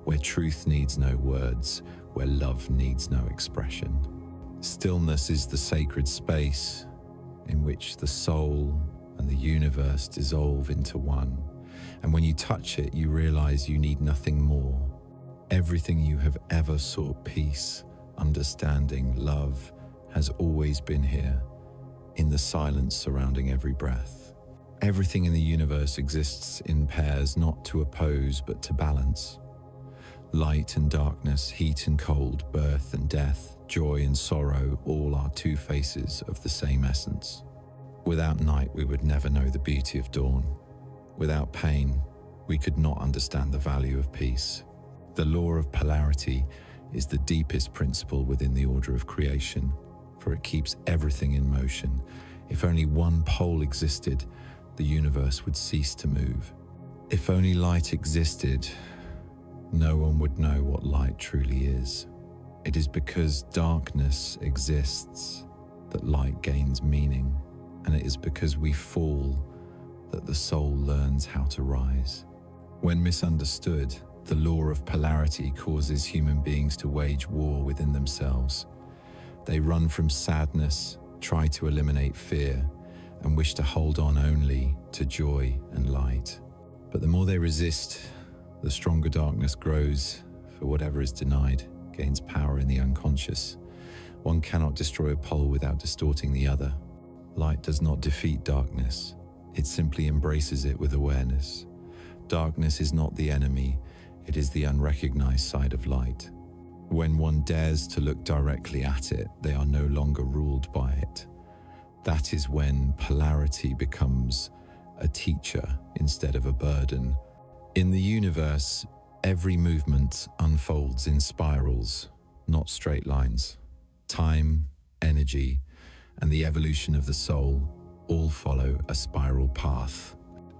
where truth needs no words, where love needs no expression. Stillness is the sacred space in which the soul and the universe dissolve into one. And when you touch it, you realize you need nothing more. Everything you have ever sought, peace, understanding, love, has always been here, in the silence surrounding every breath. Everything in the universe exists in pairs, not to oppose, but to balance. Light and darkness, heat and cold, birth and death, joy and sorrow, all are two faces of the same essence. Without night, we would never know the beauty of dawn. Without pain, we could not understand the value of peace. The law of polarity is the deepest principle within the order of creation, for it keeps everything in motion. If only one pole existed, the universe would cease to move. If only light existed, no one would know what light truly is. It is because darkness exists that light gains meaning, and it is because we fall that the soul learns how to rise. When misunderstood, the law of polarity causes human beings to wage war within themselves. They run from sadness, try to eliminate fear, and wish to hold on only to joy and light. But the more they resist, the stronger darkness grows, for whatever is denied gains power in the unconscious. One cannot destroy a pole without distorting the other. Light does not defeat darkness, it simply embraces it with awareness. Darkness is not the enemy, it is the unrecognized side of light. When one dares to look directly at it, they are no longer ruled by it. That is when polarity becomes a teacher instead of a burden. In the universe, every movement unfolds in spirals, not straight lines. Time, energy, and the evolution of the soul all follow a spiral path.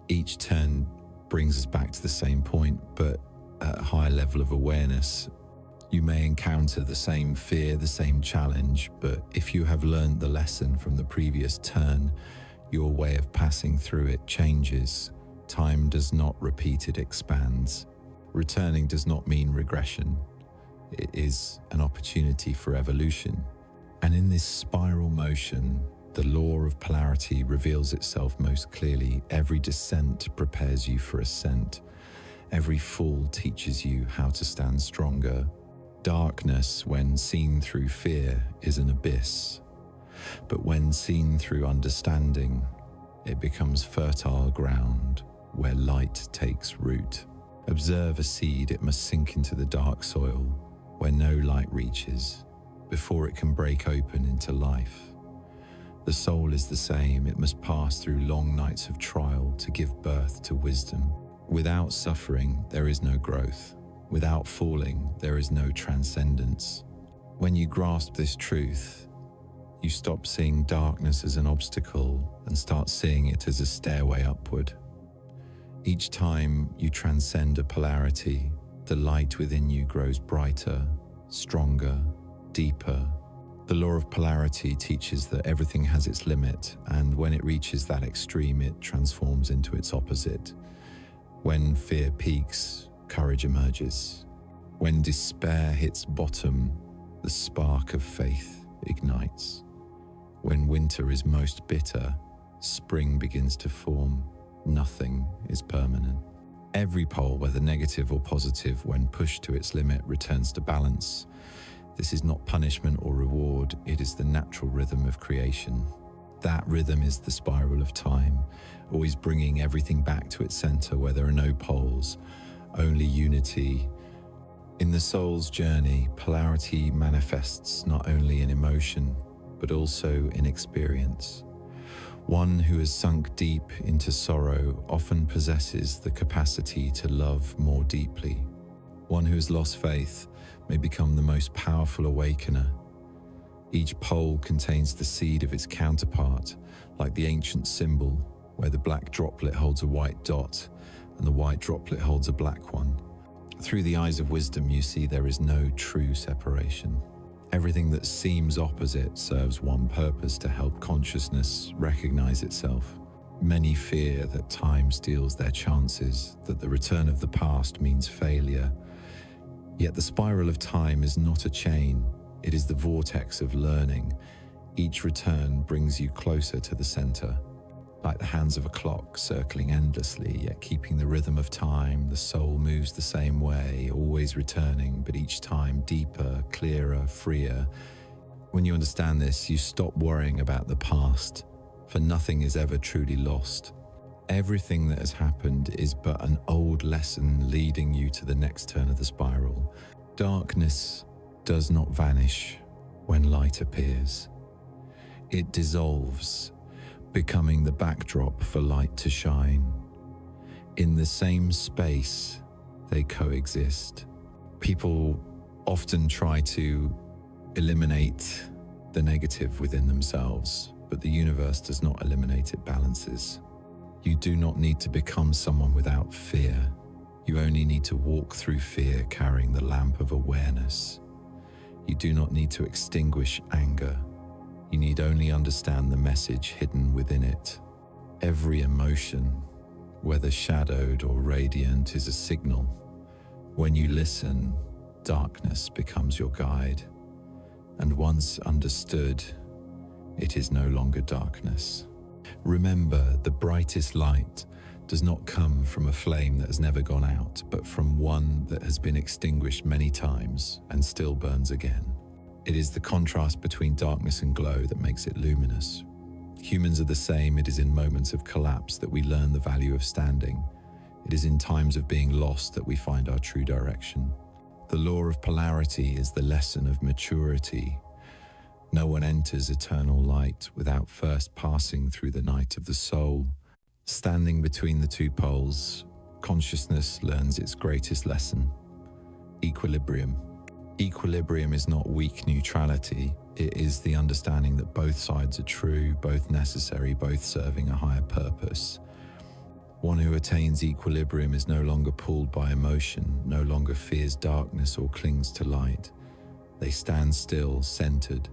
Each turn brings us back to the same point, but at a higher level of awareness. You may encounter the same fear, the same challenge, but if you have learned the lesson from the previous turn, your way of passing through it changes. Time does not repeat, it expands. Returning does not mean regression. It is an opportunity for evolution. And in this spiral motion, the law of polarity reveals itself most clearly. Every descent prepares you for ascent. Every fall teaches you how to stand stronger. Darkness, when seen through fear, is an abyss. But when seen through understanding, it becomes fertile ground where light takes root. Observe a seed, it must sink into the dark soil where no light reaches before it can break open into life. The soul is the same, it must pass through long nights of trial to give birth to wisdom. Without suffering, there is no growth. Without falling, there is no transcendence. When you grasp this truth, you stop seeing darkness as an obstacle and start seeing it as a stairway upward. Each time you transcend a polarity, the light within you grows brighter, stronger, deeper. The law of polarity teaches that everything has its limit, and when it reaches that extreme, it transforms into its opposite. When fear peaks, courage emerges. When despair hits bottom, the spark of faith ignites. When winter is most bitter, spring begins to form. Nothing is permanent. Every pole, whether negative or positive, when pushed to its limit, returns to balance. This is not punishment or reward, it is the natural rhythm of creation. That rhythm is the spiral of time, always bringing everything back to its center where there are no poles, only unity. In the soul's journey, polarity manifests not only in emotion, but also in experience. One who has sunk deep into sorrow often possesses the capacity to love more deeply. One who has lost faith may become the most powerful awakener. Each pole contains the seed of its counterpart, like the ancient symbol, where the black droplet holds a white dot and the white droplet holds a black one. Through the eyes of wisdom, you see there is no true separation. Everything that seems opposite serves one purpose: to help consciousness recognize itself. Many fear that time steals their chances, that the return of the past means failure. Yet the spiral of time is not a chain, it is the vortex of learning. Each return brings you closer to the center. Like the hands of a clock circling endlessly, yet keeping the rhythm of time, the soul moves the same way, always returning, but each time deeper, clearer, freer. When you understand this, you stop worrying about the past, for nothing is ever truly lost. Everything that has happened is but an old lesson leading you to the next turn of the spiral. Darkness does not vanish when light appears. It dissolves, becoming the backdrop for light to shine. In the same space, they coexist. People often try to eliminate the negative within themselves, but the universe does not eliminate, it balances. You do not need to become someone without fear. You only need to walk through fear carrying the lamp of awareness. You do not need to extinguish anger. You need only understand the message hidden within it. Every emotion, whether shadowed or radiant, is a signal. When you listen, darkness becomes your guide. And once understood, it is no longer darkness. Remember, the brightest light does not come from a flame that has never gone out, but from one that has been extinguished many times and still burns again. It is the contrast between darkness and glow that makes it luminous. Humans are the same. It is in moments of collapse that we learn the value of standing. It is in times of being lost that we find our true direction. The law of polarity is the lesson of maturity. No one enters eternal light without first passing through the night of the soul. Standing between the two poles, consciousness learns its greatest lesson: equilibrium. Equilibrium is not weak neutrality. It is the understanding that both sides are true, both necessary, both serving a higher purpose. One who attains equilibrium is no longer pulled by emotion, no longer fears darkness or clings to light. They stand still, centered,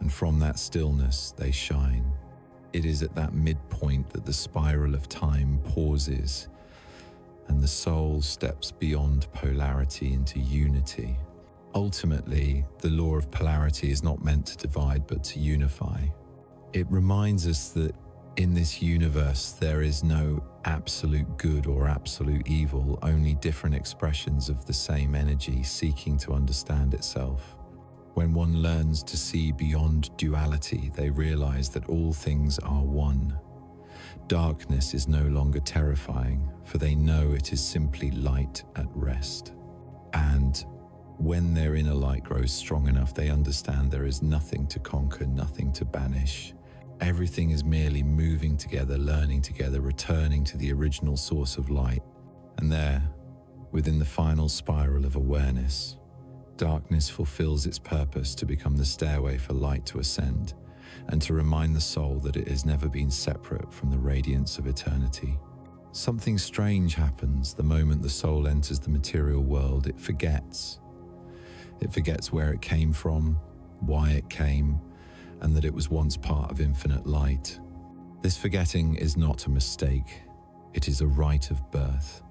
and from that stillness they shine. It is at that midpoint that the spiral of time pauses, and the soul steps beyond polarity into unity. Ultimately, the law of polarity is not meant to divide but to unify. It reminds us that in this universe there is no absolute good or absolute evil, only different expressions of the same energy seeking to understand itself. When one learns to see beyond duality, they realize that all things are one. Darkness is no longer terrifying, for they know it is simply light at rest. And when their inner light grows strong enough, they understand there is nothing to conquer, nothing to banish. Everything is merely moving together, learning together, returning to the original source of light. And there, within the final spiral of awareness, darkness fulfills its purpose to become the stairway for light to ascend, and to remind the soul that it has never been separate from the radiance of eternity. Something strange happens the moment the soul enters the material world. It forgets. It forgets where it came from, why it came, and that it was once part of infinite light. This forgetting is not a mistake. It is a rite of birth.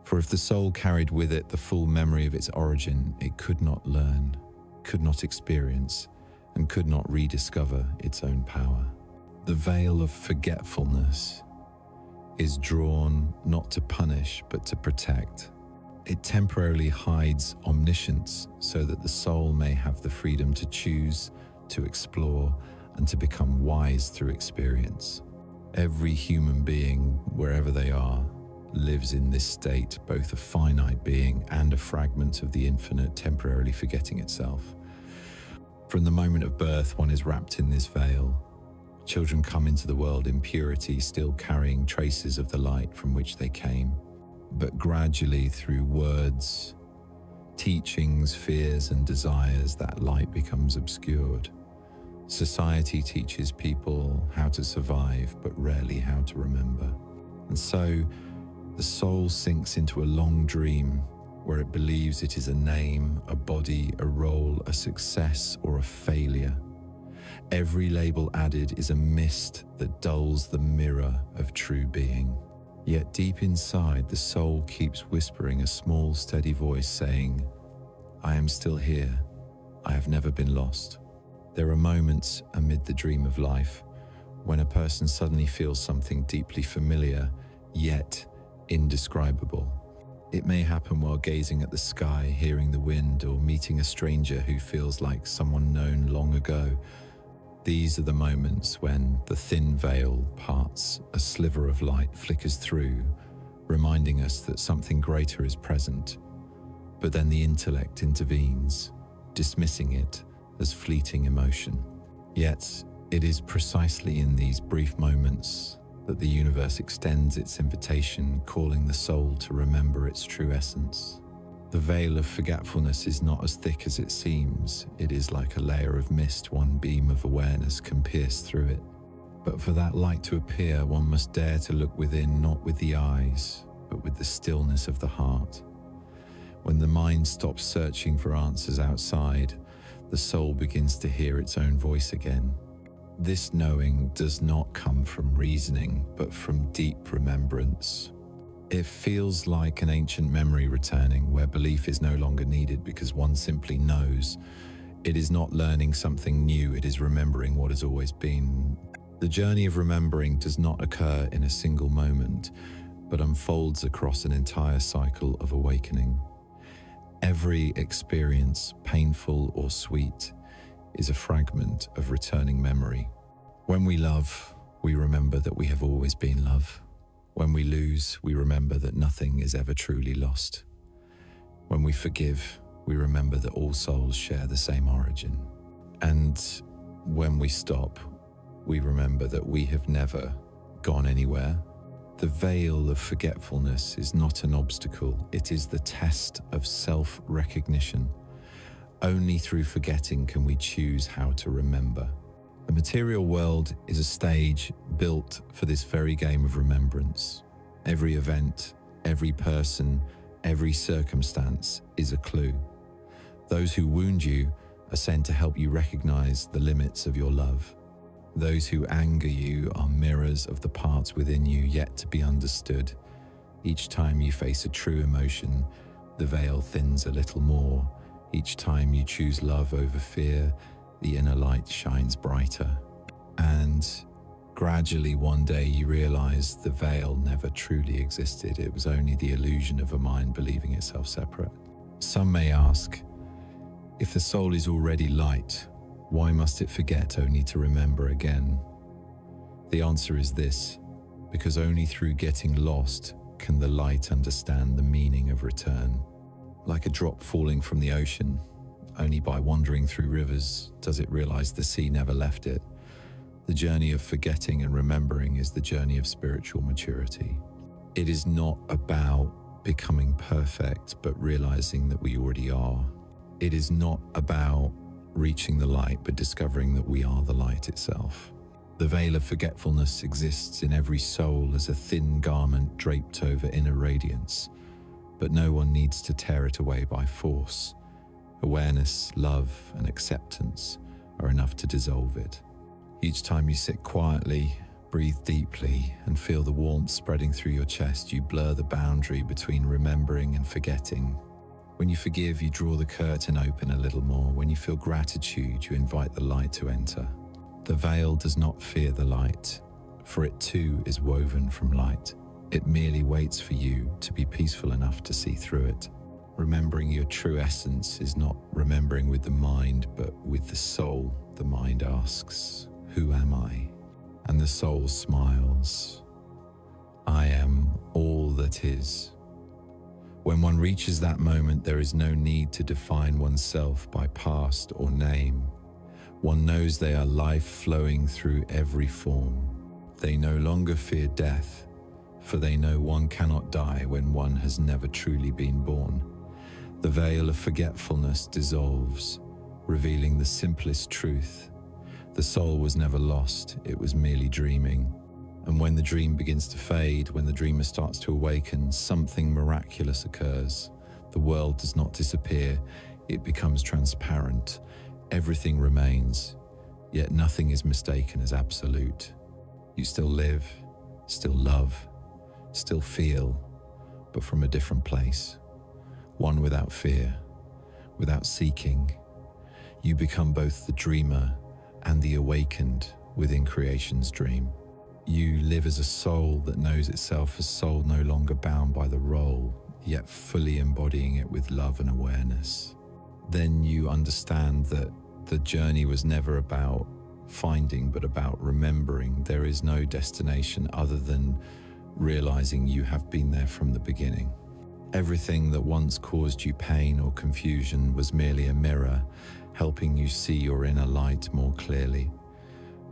For if the soul carried with it the full memory of its origin, it could not learn, could not experience, and could not rediscover its own power. The veil of forgetfulness is drawn not to punish but to protect. It temporarily hides omniscience so that the soul may have the freedom to choose, to explore, and to become wise through experience. Every human being, wherever they are, lives in this state, both a finite being and a fragment of the infinite, temporarily forgetting itself. From the moment of birth, one is wrapped in this veil. Children come into the world in purity, still carrying traces of the light from which they came. But gradually, through words, teachings, fears, and desires, that light becomes obscured. Society teaches people how to survive, but rarely how to remember. And so, the soul sinks into a long dream where it believes it is a name, a body, a role, a success, or a failure. Every label added is a mist that dulls the mirror of true being. Yet deep inside, the soul keeps whispering a small, steady voice saying, "I am still here. I have never been lost." There are moments amid the dream of life when a person suddenly feels something deeply familiar, yet indescribable. It may happen while gazing at the sky, hearing the wind, or meeting a stranger who feels like someone known long ago. These are the moments when the thin veil parts, a sliver of light flickers through, reminding us that something greater is present. But then the intellect intervenes, dismissing it as fleeting emotion. Yet, it is precisely in these brief moments that the universe extends its invitation, calling the soul to remember its true essence. The veil of forgetfulness is not as thick as it seems. It is like a layer of mist one beam of awareness can pierce through it. But for that light to appear, one must dare to look within, not with the eyes, but with the stillness of the heart. When the mind stops searching for answers outside, the soul begins to hear its own voice again. This knowing does not come from reasoning, but from deep remembrance. It feels like an ancient memory returning, where belief is no longer needed because one simply knows. It is not learning something new, it is remembering what has always been. The journey of remembering does not occur in a single moment, but unfolds across an entire cycle of awakening. Every experience, painful or sweet, is a fragment of returning memory. When we love, we remember that we have always been love. When we lose, we remember that nothing is ever truly lost. When we forgive, we remember that all souls share the same origin. And when we stop, we remember that we have never gone anywhere. The veil of forgetfulness is not an obstacle, it is the test of self-recognition. Only through forgetting can we choose how to remember. The material world is a stage built for this very game of remembrance. Every event, every person, every circumstance is a clue. Those who wound you are sent to help you recognize the limits of your love. Those who anger you are mirrors of the parts within you yet to be understood. Each time you face a true emotion, the veil thins a little more. Each time you choose love over fear, the inner light shines brighter. And gradually one day you realize the veil never truly existed. It was only the illusion of a mind believing itself separate. Some may ask, if the soul is already light, why must it forget only to remember again? The answer is this: because only through getting lost can the light understand the meaning of return. Like a drop falling from the ocean, only by wandering through rivers does it realize the sea never left it. The journey of forgetting and remembering is the journey of spiritual maturity. It is not about becoming perfect, but realizing that we already are. It is not about reaching the light, but discovering that we are the light itself. The veil of forgetfulness exists in every soul as a thin garment draped over inner radiance, but no one needs to tear it away by force. Awareness, love, and acceptance are enough to dissolve it. Each time you sit quietly, breathe deeply, and feel the warmth spreading through your chest, you blur the boundary between remembering and forgetting. When you forgive, you draw the curtain open a little more. When you feel gratitude, you invite the light to enter. The veil does not fear the light, for it too is woven from light. It merely waits for you to be peaceful enough to see through it. Remembering your true essence is not remembering with the mind, but with the soul. The mind asks, "Who am I?" And the soul smiles, "I am all that is." When one reaches that moment, there is no need to define oneself by past or name. One knows they are life flowing through every form. They no longer fear death, for they know one cannot die when one has never truly been born. The veil of forgetfulness dissolves, revealing the simplest truth. The soul was never lost, it was merely dreaming. And when the dream begins to fade, when the dreamer starts to awaken, something miraculous occurs. The world does not disappear, it becomes transparent. Everything remains, yet nothing is mistaken as absolute. You still live, still love, still feel, but from a different place. One without fear, without seeking. You become both the dreamer and the awakened within creation's dream. You live as a soul that knows itself as soul, no longer bound by the role, yet fully embodying it with love and awareness. Then you understand that the journey was never about finding, but about remembering. There is no destination other than realizing you have been there from the beginning. Everything that once caused you pain or confusion was merely a mirror, helping you see your inner light more clearly.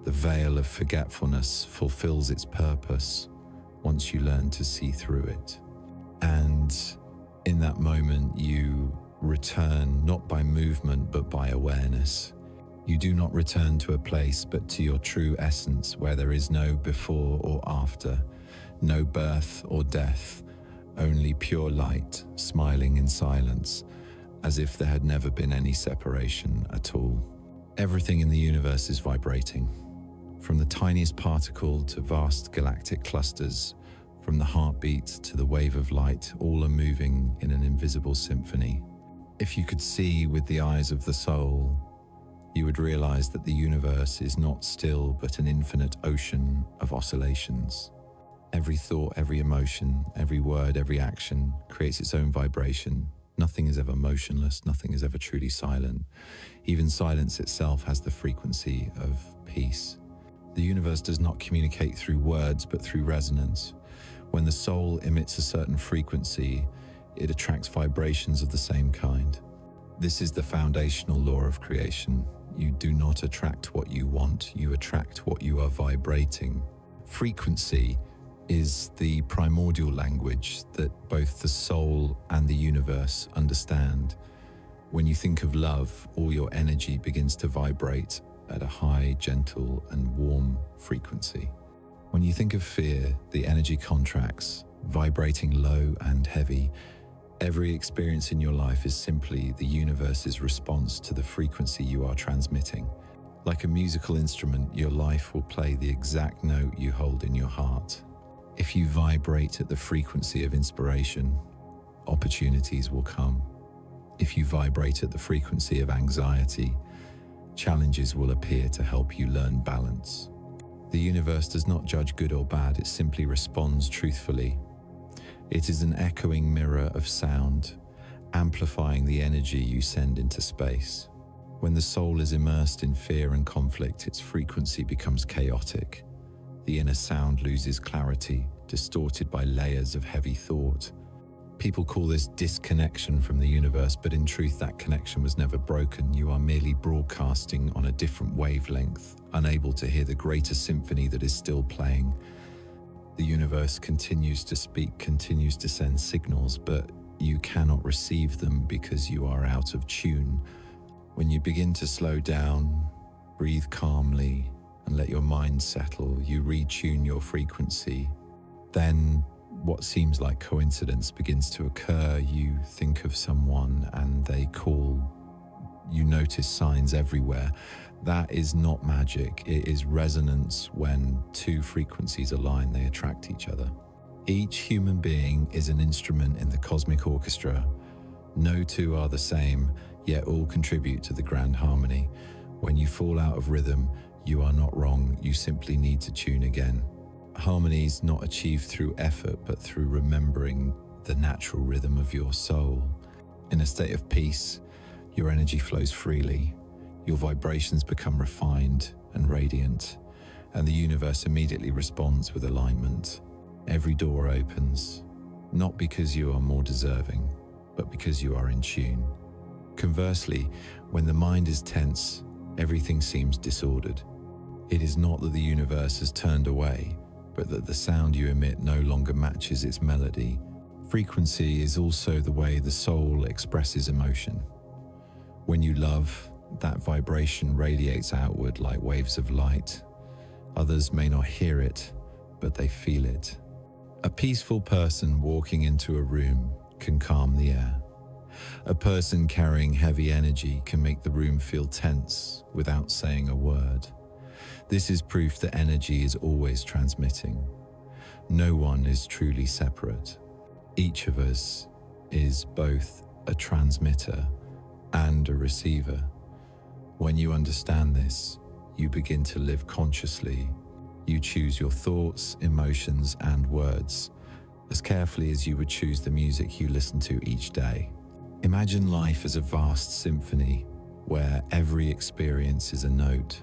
The veil of forgetfulness fulfills its purpose once you learn to see through it. And in that moment, you return not by movement, but by awareness. You do not return to a place, but to your true essence, where there is no before or after, no birth or death, only pure light, smiling in silence, as if there had never been any separation at all. Everything in the universe is vibrating. From the tiniest particle to vast galactic clusters, from the heartbeat to the wave of light, all are moving in an invisible symphony. If you could see with the eyes of the soul, you would realize that the universe is not still, but an infinite ocean of oscillations. Every thought, every emotion, every word, every action creates its own vibration. Nothing is ever motionless, nothing is ever truly silent. Even silence itself has the frequency of peace. The universe does not communicate through words, but through resonance. When the soul emits a certain frequency, it attracts vibrations of the same kind. This is the foundational law of creation. You do not attract what you want, you attract what you are vibrating. Frequency is the primordial language that both the soul and the universe understand. When you think of love, all your energy begins to vibrate at a high, gentle, and warm frequency. When you think of fear, the energy contracts, vibrating low and heavy. Every experience in your life is simply the universe's response to the frequency you are transmitting. Like a musical instrument, your life will play the exact note you hold in your heart. If you vibrate at the frequency of inspiration, opportunities will come. If you vibrate at the frequency of anxiety, challenges will appear to help you learn balance. The universe does not judge good or bad, it simply responds truthfully. It is an echoing mirror of sound, amplifying the energy you send into space. When the soul is immersed in fear and conflict, its frequency becomes chaotic. The inner sound loses clarity, distorted by layers of heavy thought. People call this disconnection from the universe, but in truth, that connection was never broken. You are merely broadcasting on a different wavelength, unable to hear the greater symphony that is still playing. The universe continues to speak, continues to send signals, but you cannot receive them because you are out of tune. When you begin to slow down, breathe calmly, and let your mind settle, you retune your frequency. Then what seems like coincidence begins to occur. You think of someone and they call. You notice signs everywhere. That is not magic. It is resonance. When two frequencies align, they attract each other. Each human being is an instrument in the cosmic orchestra. No two are the same, yet all contribute to the grand harmony. When you fall out of rhythm, you are not wrong, you simply need to tune again. Harmony is not achieved through effort, but through remembering the natural rhythm of your soul. In a state of peace, your energy flows freely, your vibrations become refined and radiant, and the universe immediately responds with alignment. Every door opens, not because you are more deserving, but because you are in tune. Conversely, when the mind is tense, everything seems disordered. It is not that the universe has turned away, but that the sound you emit no longer matches its melody. Frequency is also the way the soul expresses emotion. When you love, that vibration radiates outward like waves of light. Others may not hear it, but they feel it. A peaceful person walking into a room can calm the air. A person carrying heavy energy can make the room feel tense without saying a word. This is proof that energy is always transmitting. No one is truly separate. Each of us is both a transmitter and a receiver. When you understand this, you begin to live consciously. You choose your thoughts, emotions, and words as carefully as you would choose the music you listen to each day. Imagine life as a vast symphony where every experience is a note.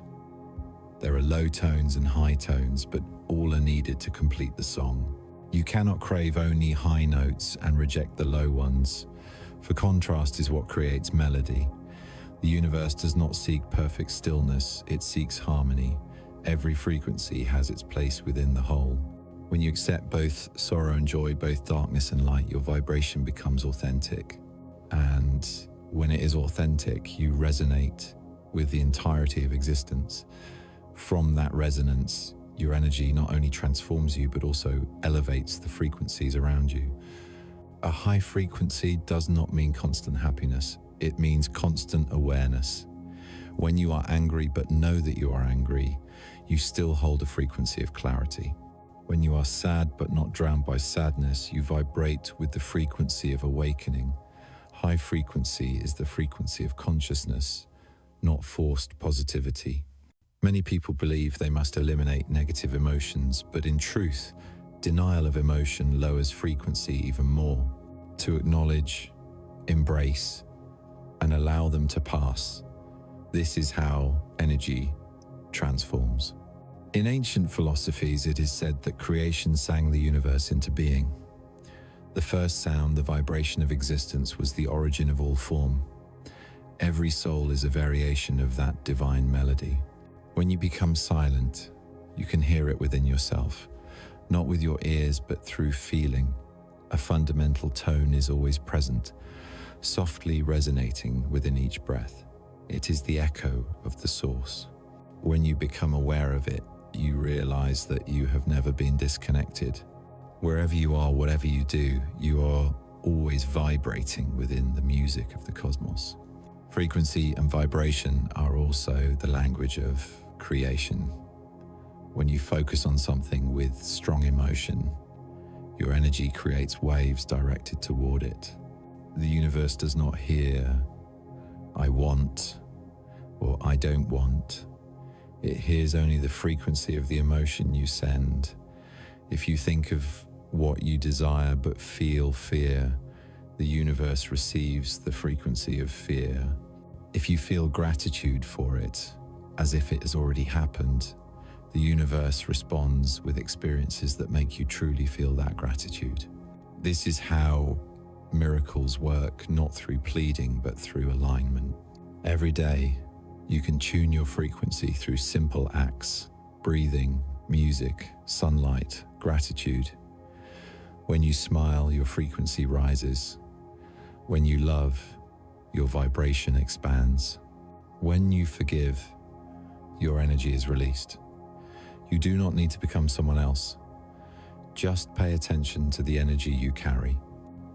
There are low tones and high tones, but all are needed to complete the song. You cannot crave only high notes and reject the low ones, for contrast is what creates melody. The universe does not seek perfect stillness, it seeks harmony. Every frequency has its place within the whole. When you accept both sorrow and joy, both darkness and light, your vibration becomes authentic. And when it is authentic, you resonate with the entirety of existence. From that resonance, your energy not only transforms you, but also elevates the frequencies around you. A high frequency does not mean constant happiness. It means constant awareness. When you are angry but know that you are angry, you still hold a frequency of clarity. When you are sad but not drowned by sadness, you vibrate with the frequency of awakening. High frequency is the frequency of consciousness, not forced positivity. Many people believe they must eliminate negative emotions, but in truth, denial of emotion lowers frequency even more. To acknowledge, embrace, and allow them to pass. This is how energy transforms. In ancient philosophies, it is said that creation sang the universe into being. The first sound, the vibration of existence, was the origin of all form. Every soul is a variation of that divine melody. When you become silent, you can hear it within yourself, not with your ears, but through feeling. A fundamental tone is always present, softly resonating within each breath. It is the echo of the source. When you become aware of it, you realize that you have never been disconnected. Wherever you are, whatever you do, you are always vibrating within the music of the cosmos. Frequency and vibration are also the language of creation. When you focus on something with strong emotion, your energy creates waves directed toward it. The universe does not hear, I want, or I don't want. It hears only the frequency of the emotion you send. If you think of what you desire but feel fear, the universe receives the frequency of fear. If you feel gratitude for it, as if it has already happened, the universe responds with experiences that make you truly feel that gratitude. This is how miracles work, not through pleading, but through alignment. Every day, you can tune your frequency through simple acts, breathing, music, sunlight, gratitude. When you smile, your frequency rises. When you love, your vibration expands. When you forgive, your energy is released. You do not need to become someone else. Just pay attention to the energy you carry.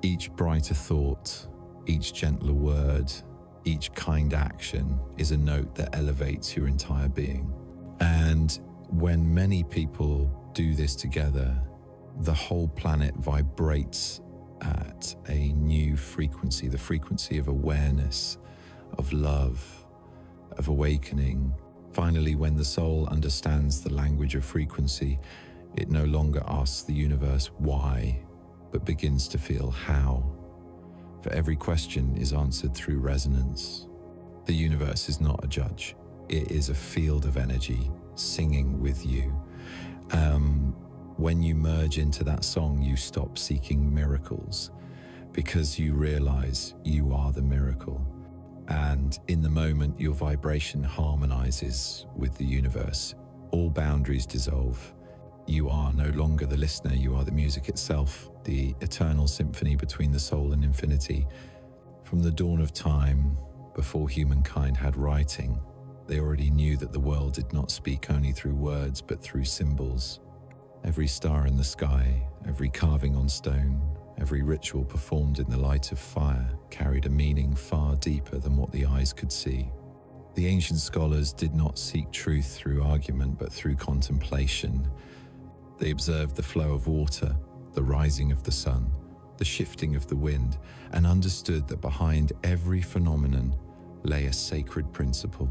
Each brighter thought, each gentler word, each kind action is a note that elevates your entire being. And when many people do this together, the whole planet vibrates at a new frequency, the frequency of awareness, of love, of awakening. Finally, when the soul understands the language of frequency, it no longer asks the universe why, but begins to feel how. For every question is answered through resonance. The universe is not a judge. It is a field of energy singing with you. When you merge into that song, you stop seeking miracles because you realize you are the miracle. And in the moment, your vibration harmonizes with the universe. All boundaries dissolve. You are no longer the listener, you are the music itself, the eternal symphony between the soul and infinity. From the dawn of time, before humankind had writing, they already knew that the world did not speak only through words, but through symbols. Every star in the sky, every carving on stone, every ritual performed in the light of fire carried a meaning far deeper than what the eyes could see. The ancient scholars did not seek truth through argument, but through contemplation. They observed the flow of water, the rising of the sun, the shifting of the wind, and understood that behind every phenomenon lay a sacred principle.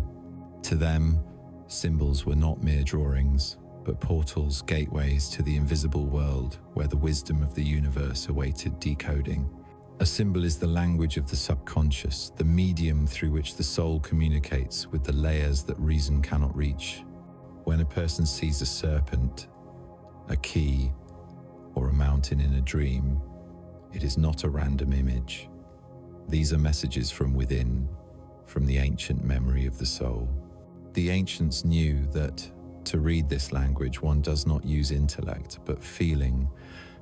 To them, symbols were not mere drawings, but portals, gateways to the invisible world where the wisdom of the universe awaited decoding. A symbol is the language of the subconscious, the medium through which the soul communicates with the layers that reason cannot reach. When a person sees a serpent, a key, or a mountain in a dream, it is not a random image. These are messages from within, from the ancient memory of the soul. The ancients knew that to read this language, one does not use intellect, but feeling,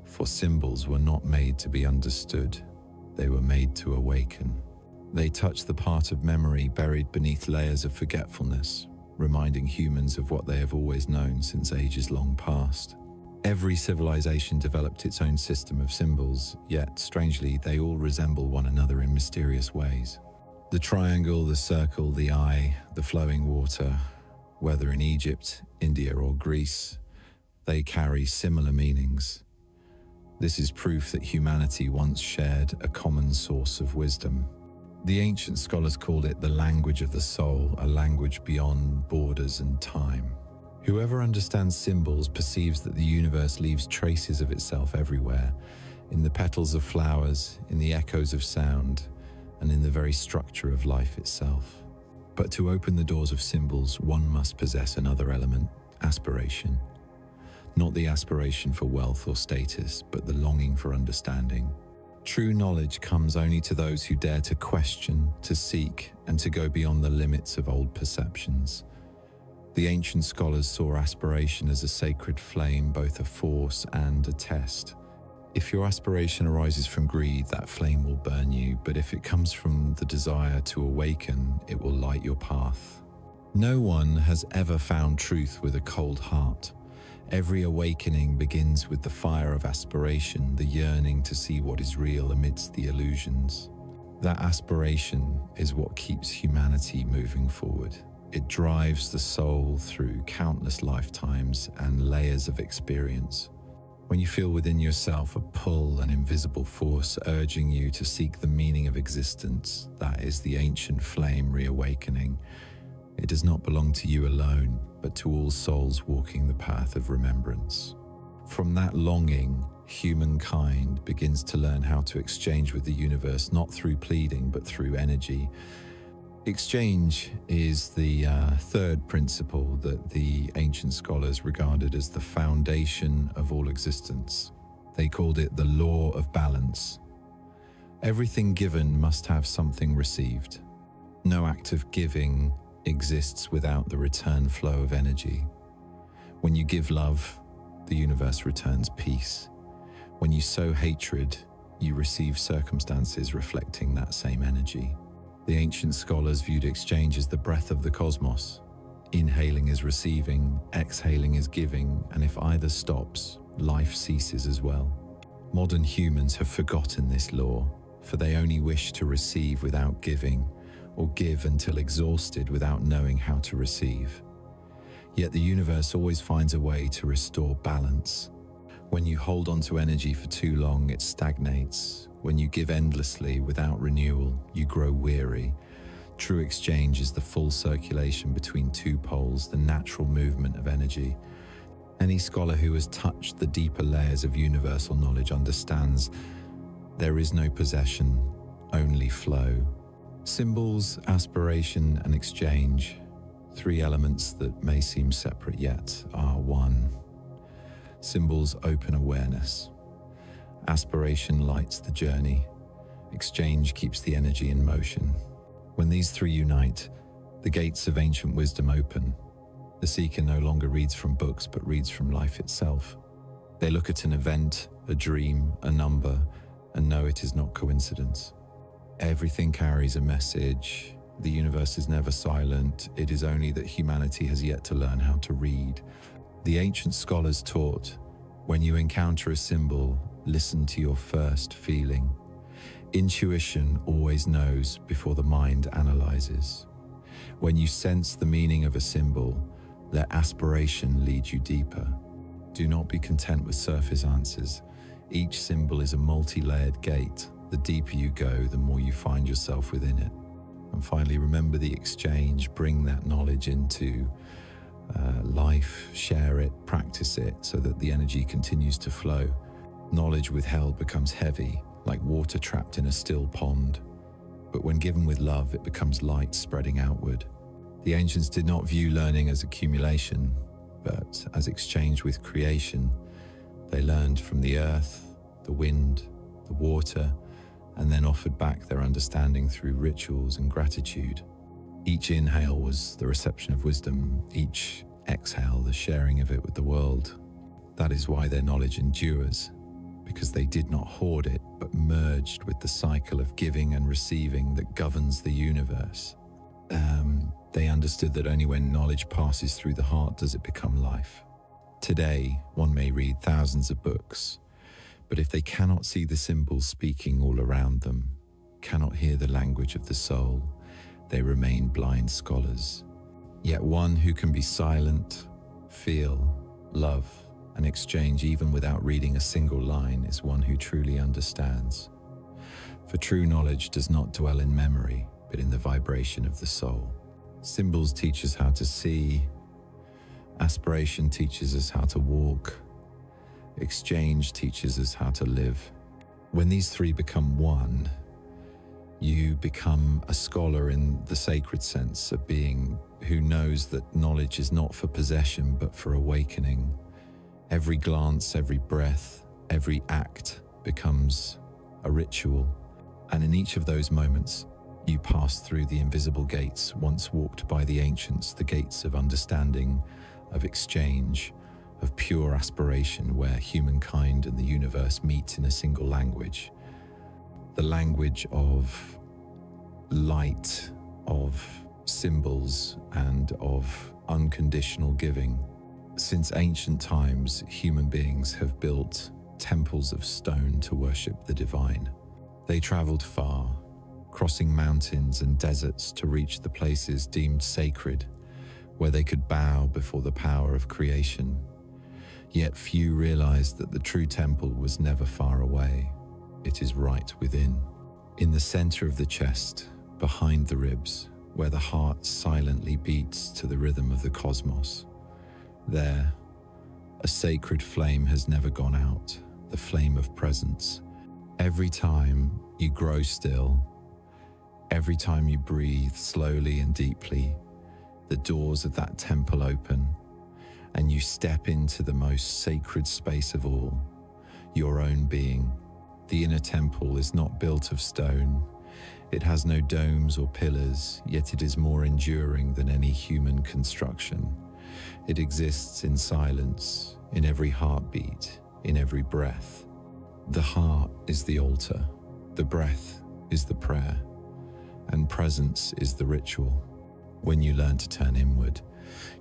for symbols were not made to be understood. They were made to awaken. They touch the part of memory buried beneath layers of forgetfulness, reminding humans of what they have always known since ages long past. Every civilization developed its own system of symbols, yet, strangely, they all resemble one another in mysterious ways. The triangle, the circle, the eye, the flowing water, whether in Egypt, India, or Greece, they carry similar meanings. This is proof that humanity once shared a common source of wisdom. The ancient scholars called it the language of the soul, a language beyond borders and time. Whoever understands symbols perceives that the universe leaves traces of itself everywhere, in the petals of flowers, in the echoes of sound, and in the very structure of life itself. But to open the doors of symbols, one must possess another element, aspiration. Not the aspiration for wealth or status, but the longing for understanding. True knowledge comes only to those who dare to question, to seek, and to go beyond the limits of old perceptions. The ancient scholars saw aspiration as a sacred flame, both a force and a test. If your aspiration arises from greed, that flame will burn you, but if it comes from the desire to awaken, it will light your path. No one has ever found truth with a cold heart. Every awakening begins with the fire of aspiration, the yearning to see what is real amidst the illusions. That aspiration is what keeps humanity moving forward. It drives the soul through countless lifetimes and layers of experience. When you feel within yourself a pull, an invisible force urging you to seek the meaning of existence, that is the ancient flame reawakening. It does not belong to you alone, but to all souls walking the path of remembrance. From that longing, humankind begins to learn how to exchange with the universe, not through pleading, but through energy. Exchange is the third principle that the ancient scholars regarded as the foundation of all existence. They called it the law of balance. Everything given must have something received. No act of giving exists without the return flow of energy. When you give love, the universe returns peace. When you sow hatred, you receive circumstances reflecting that same energy. The ancient scholars viewed exchange as the breath of the cosmos. Inhaling is receiving, exhaling is giving, and if either stops, life ceases as well. Modern humans have forgotten this law, for they only wish to receive without giving, or give until exhausted without knowing how to receive. Yet the universe always finds a way to restore balance. When you hold on to energy for too long, it stagnates. When you give endlessly without renewal, you grow weary. True exchange is the full circulation between two poles, the natural movement of energy. Any scholar who has touched the deeper layers of universal knowledge understands there is no possession, only flow. Symbols, aspiration, and exchange, three elements that may seem separate yet are one. Symbols open awareness. Aspiration lights the journey. Exchange keeps the energy in motion. When these three unite, the gates of ancient wisdom open. The seeker no longer reads from books, but reads from life itself. They look at an event, a dream, a number, and know it is not coincidence. Everything carries a message. The universe is never silent. It is only that humanity has yet to learn how to read. The ancient scholars taught, when you encounter a symbol, listen to your first feeling. Intuition always knows before the mind analyzes. When you sense the meaning of a symbol, let aspiration lead you deeper. Do not be content with surface answers. Each symbol is a multi-layered gate. The deeper you go, the more you find yourself within it. And finally, remember the exchange. Bring that knowledge into life, share it, practice it, so that the energy continues to flow. Knowledge withheld becomes heavy, like water trapped in a still pond. But when given with love, it becomes light, spreading outward. The ancients did not view learning as accumulation, but as exchange with creation. They learned from the earth, the wind, the water, and then offered back their understanding through rituals and gratitude. Each inhale was the reception of wisdom, each exhale the sharing of it with the world. That is why their knowledge endures, because they did not hoard it, but merged with the cycle of giving and receiving that governs the universe. They understood that only when knowledge passes through the heart does it become life. Today, one may read thousands of books, but if they cannot see the symbols speaking all around them, cannot hear the language of the soul, they remain blind scholars. Yet one who can be silent, feel, love, and exchange even without reading a single line is one who truly understands. For true knowledge does not dwell in memory, but in the vibration of the soul. Symbols teach us how to see. Aspiration teaches us how to walk. Exchange teaches us how to live. When these three become one, you become a scholar in the sacred sense, a being who knows that knowledge is not for possession, but for awakening. Every glance, every breath, every act becomes a ritual. And in each of those moments, you pass through the invisible gates once walked by the ancients, the gates of understanding, of exchange, of pure aspiration, where humankind and the universe meet in a single language. The language of light, of symbols, and of unconditional giving. Since ancient times, human beings have built temples of stone to worship the divine. They traveled far, crossing mountains and deserts to reach the places deemed sacred, where they could bow before the power of creation. Yet few realized that the true temple was never far away. It is right within. In the center of the chest, behind the ribs, where the heart silently beats to the rhythm of the cosmos. There, a sacred flame has never gone out, the flame of presence. Every time you grow still, every time you breathe slowly and deeply, the doors of that temple open, and you step into the most sacred space of all, your own being. The inner temple is not built of stone. It has no domes or pillars, yet it is more enduring than any human construction. It exists in silence, in every heartbeat, in every breath. The heart is the altar, the breath is the prayer, and presence is the ritual. When you learn to turn inward,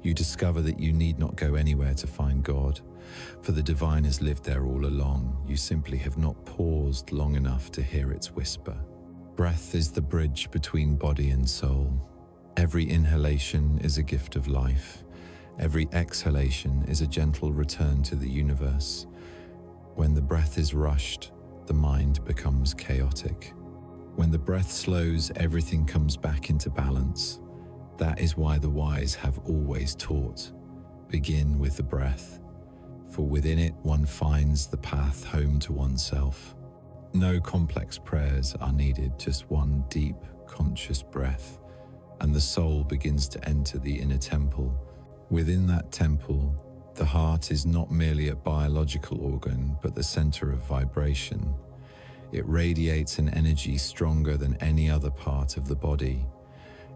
you discover that you need not go anywhere to find God, for the divine has lived there all along. You simply have not paused long enough to hear its whisper. Breath is the bridge between body and soul. Every inhalation is a gift of life. Every exhalation is a gentle return to the universe. When the breath is rushed, the mind becomes chaotic. When the breath slows, everything comes back into balance. That is why the wise have always taught, begin with the breath, for within it one finds the path home to oneself. No complex prayers are needed, just one deep, conscious breath, and the soul begins to enter the inner temple. Within that temple, the heart is not merely a biological organ, but the center of vibration. It radiates an energy stronger than any other part of the body.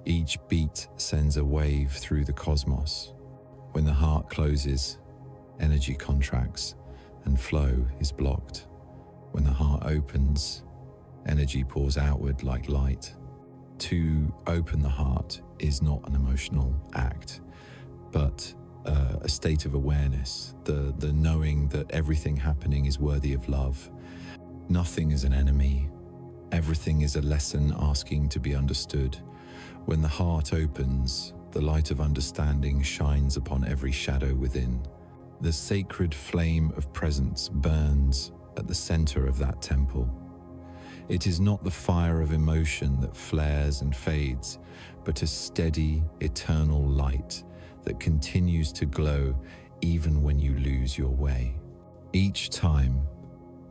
Each beat sends a wave through the cosmos. When the heart closes, energy contracts and flow is blocked. When the heart opens, energy pours outward like light. To open the heart is not an emotional act, but a state of awareness, the knowing that everything happening is worthy of love. Nothing is an enemy. Everything is a lesson asking to be understood. When the heart opens, the light of understanding shines upon every shadow within. The sacred flame of presence burns at the center of that temple. It is not the fire of emotion that flares and fades, but a steady, eternal light that continues to glow even when you lose your way. Each time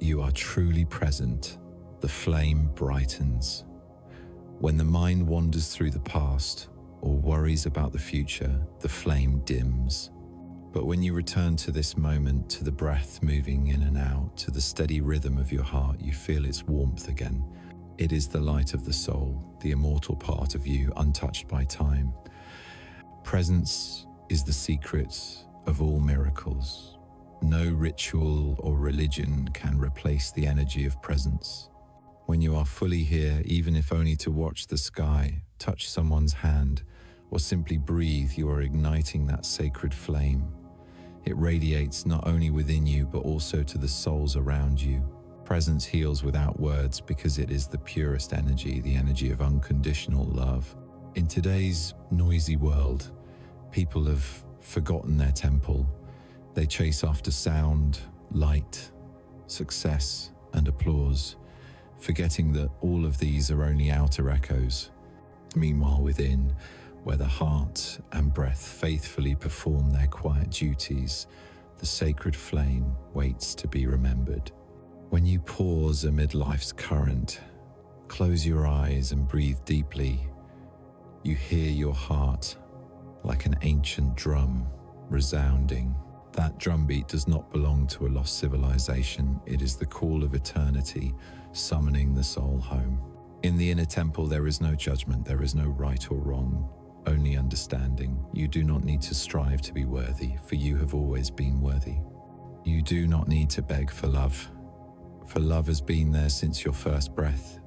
you are truly present, the flame brightens. When the mind wanders through the past or worries about the future, the flame dims. But when you return to this moment, to the breath moving in and out, to the steady rhythm of your heart, you feel its warmth again. It is the light of the soul, the immortal part of you, untouched by time. Presence is the secret of all miracles. No ritual or religion can replace the energy of presence. When you are fully here, even if only to watch the sky, touch someone's hand, or simply breathe, you are igniting that sacred flame. It radiates not only within you, but also to the souls around you. Presence heals without words because it is the purest energy, the energy of unconditional love. In today's noisy world, people have forgotten their temple. They chase after sound, light, success, and applause, forgetting that all of these are only outer echoes. Meanwhile, within, where the heart and breath faithfully perform their quiet duties, the sacred flame waits to be remembered. When you pause amid life's current, close your eyes and breathe deeply. You hear your heart like an ancient drum resounding. That drumbeat does not belong to a lost civilization. It is the call of eternity, summoning the soul home. In the inner temple, there is no judgment, there is no right or wrong, only understanding. You do not need to strive to be worthy, for you have always been worthy. You do not need to beg for love has been there since your first breath.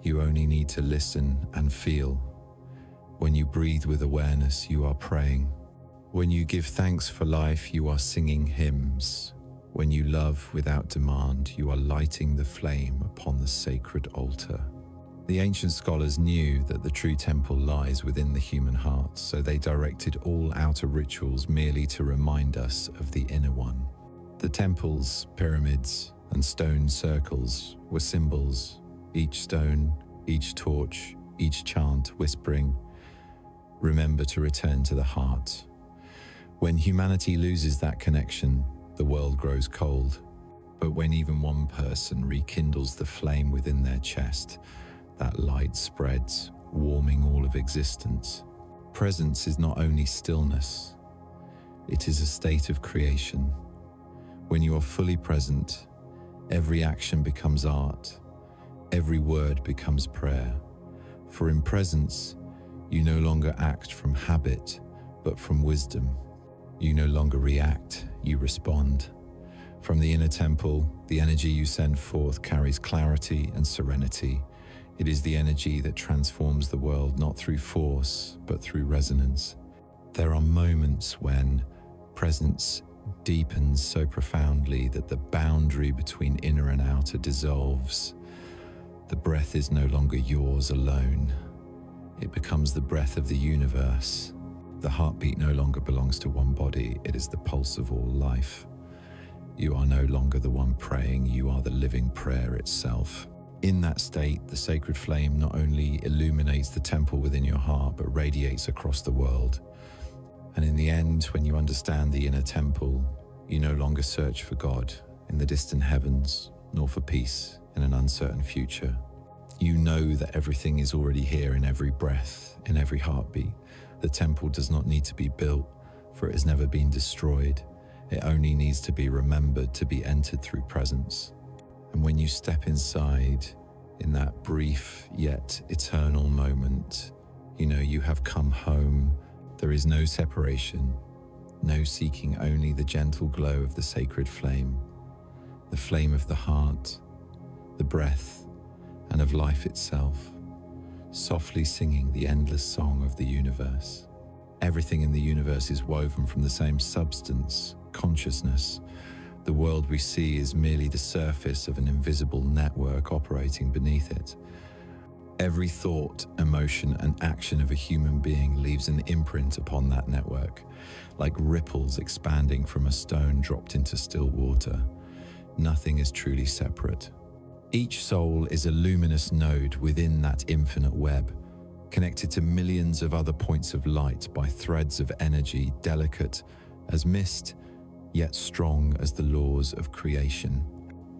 You only need to listen and feel. When you breathe with awareness, you are praying. When you give thanks for life, you are singing hymns. When you love without demand, you are lighting the flame upon the sacred altar. The ancient scholars knew that the true temple lies within the human heart, so they directed all outer rituals merely to remind us of the inner one. The temples, pyramids, and stone circles were symbols, each stone, each torch, each chant whispering, "Remember to return to the heart." When humanity loses that connection, the world grows cold. But when even one person rekindles the flame within their chest, that light spreads, warming all of existence. Presence is not only stillness, it is a state of creation. When you are fully present, every action becomes art, every word becomes prayer. For in presence, you no longer act from habit, but from wisdom. You no longer react, you respond. From the inner temple, the energy you send forth carries clarity and serenity. It is the energy that transforms the world not through force, but through resonance. There are moments when presence deepens so profoundly that the boundary between inner and outer dissolves. The breath is no longer yours alone. It becomes the breath of the universe. The heartbeat no longer belongs to one body, it is the pulse of all life. You are no longer the one praying, you are the living prayer itself. In that state, the sacred flame not only illuminates the temple within your heart, but radiates across the world. And in the end, when you understand the inner temple, you no longer search for God in the distant heavens, nor for peace in an uncertain future. You know that everything is already here in every breath, in every heartbeat. The temple does not need to be built, for it has never been destroyed. It only needs to be remembered, to be entered through presence. And when you step inside, in that brief yet eternal moment, you know you have come home. There is no separation, no seeking, only the gentle glow of the sacred flame, the flame of the heart, the breath, and of life itself, softly singing the endless song of the universe. Everything in the universe is woven from the same substance, consciousness. The world we see is merely the surface of an invisible network operating beneath it. Every thought, emotion, and action of a human being leaves an imprint upon that network, like ripples expanding from a stone dropped into still water. Nothing is truly separate. Each soul is a luminous node within that infinite web, connected to millions of other points of light by threads of energy, delicate as mist, yet strong as the laws of creation.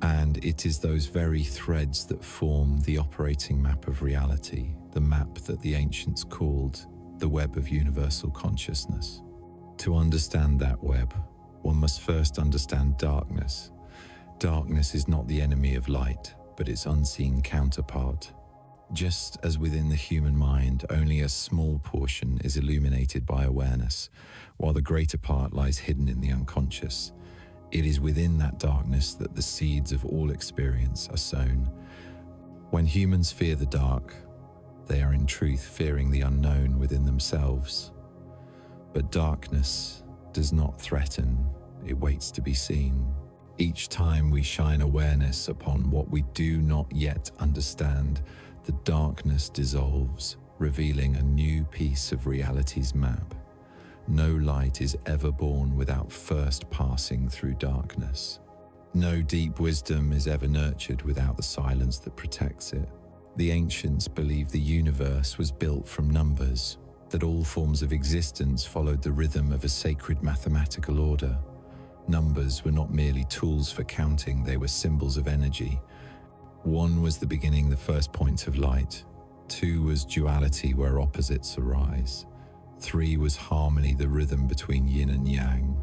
And it is those very threads that form the operating map of reality, the map that the ancients called the web of universal consciousness. To understand that web, one must first understand darkness. Darkness is not the enemy of light, but its unseen counterpart. Just as within the human mind, only a small portion is illuminated by awareness, while the greater part lies hidden in the unconscious. It is within that darkness that the seeds of all experience are sown. When humans fear the dark, they are in truth fearing the unknown within themselves. But darkness does not threaten, it waits to be seen. Each time we shine awareness upon what we do not yet understand, the darkness dissolves, revealing a new piece of reality's map. No light is ever born without first passing through darkness. No deep wisdom is ever nurtured without the silence that protects it. The ancients believed the universe was built from numbers, that all forms of existence followed the rhythm of a sacred mathematical order. Numbers were not merely tools for counting, they were symbols of energy. 1 was the beginning, the first point of light. 2 was duality, where opposites arise. 3 was harmony, the rhythm between yin and yang.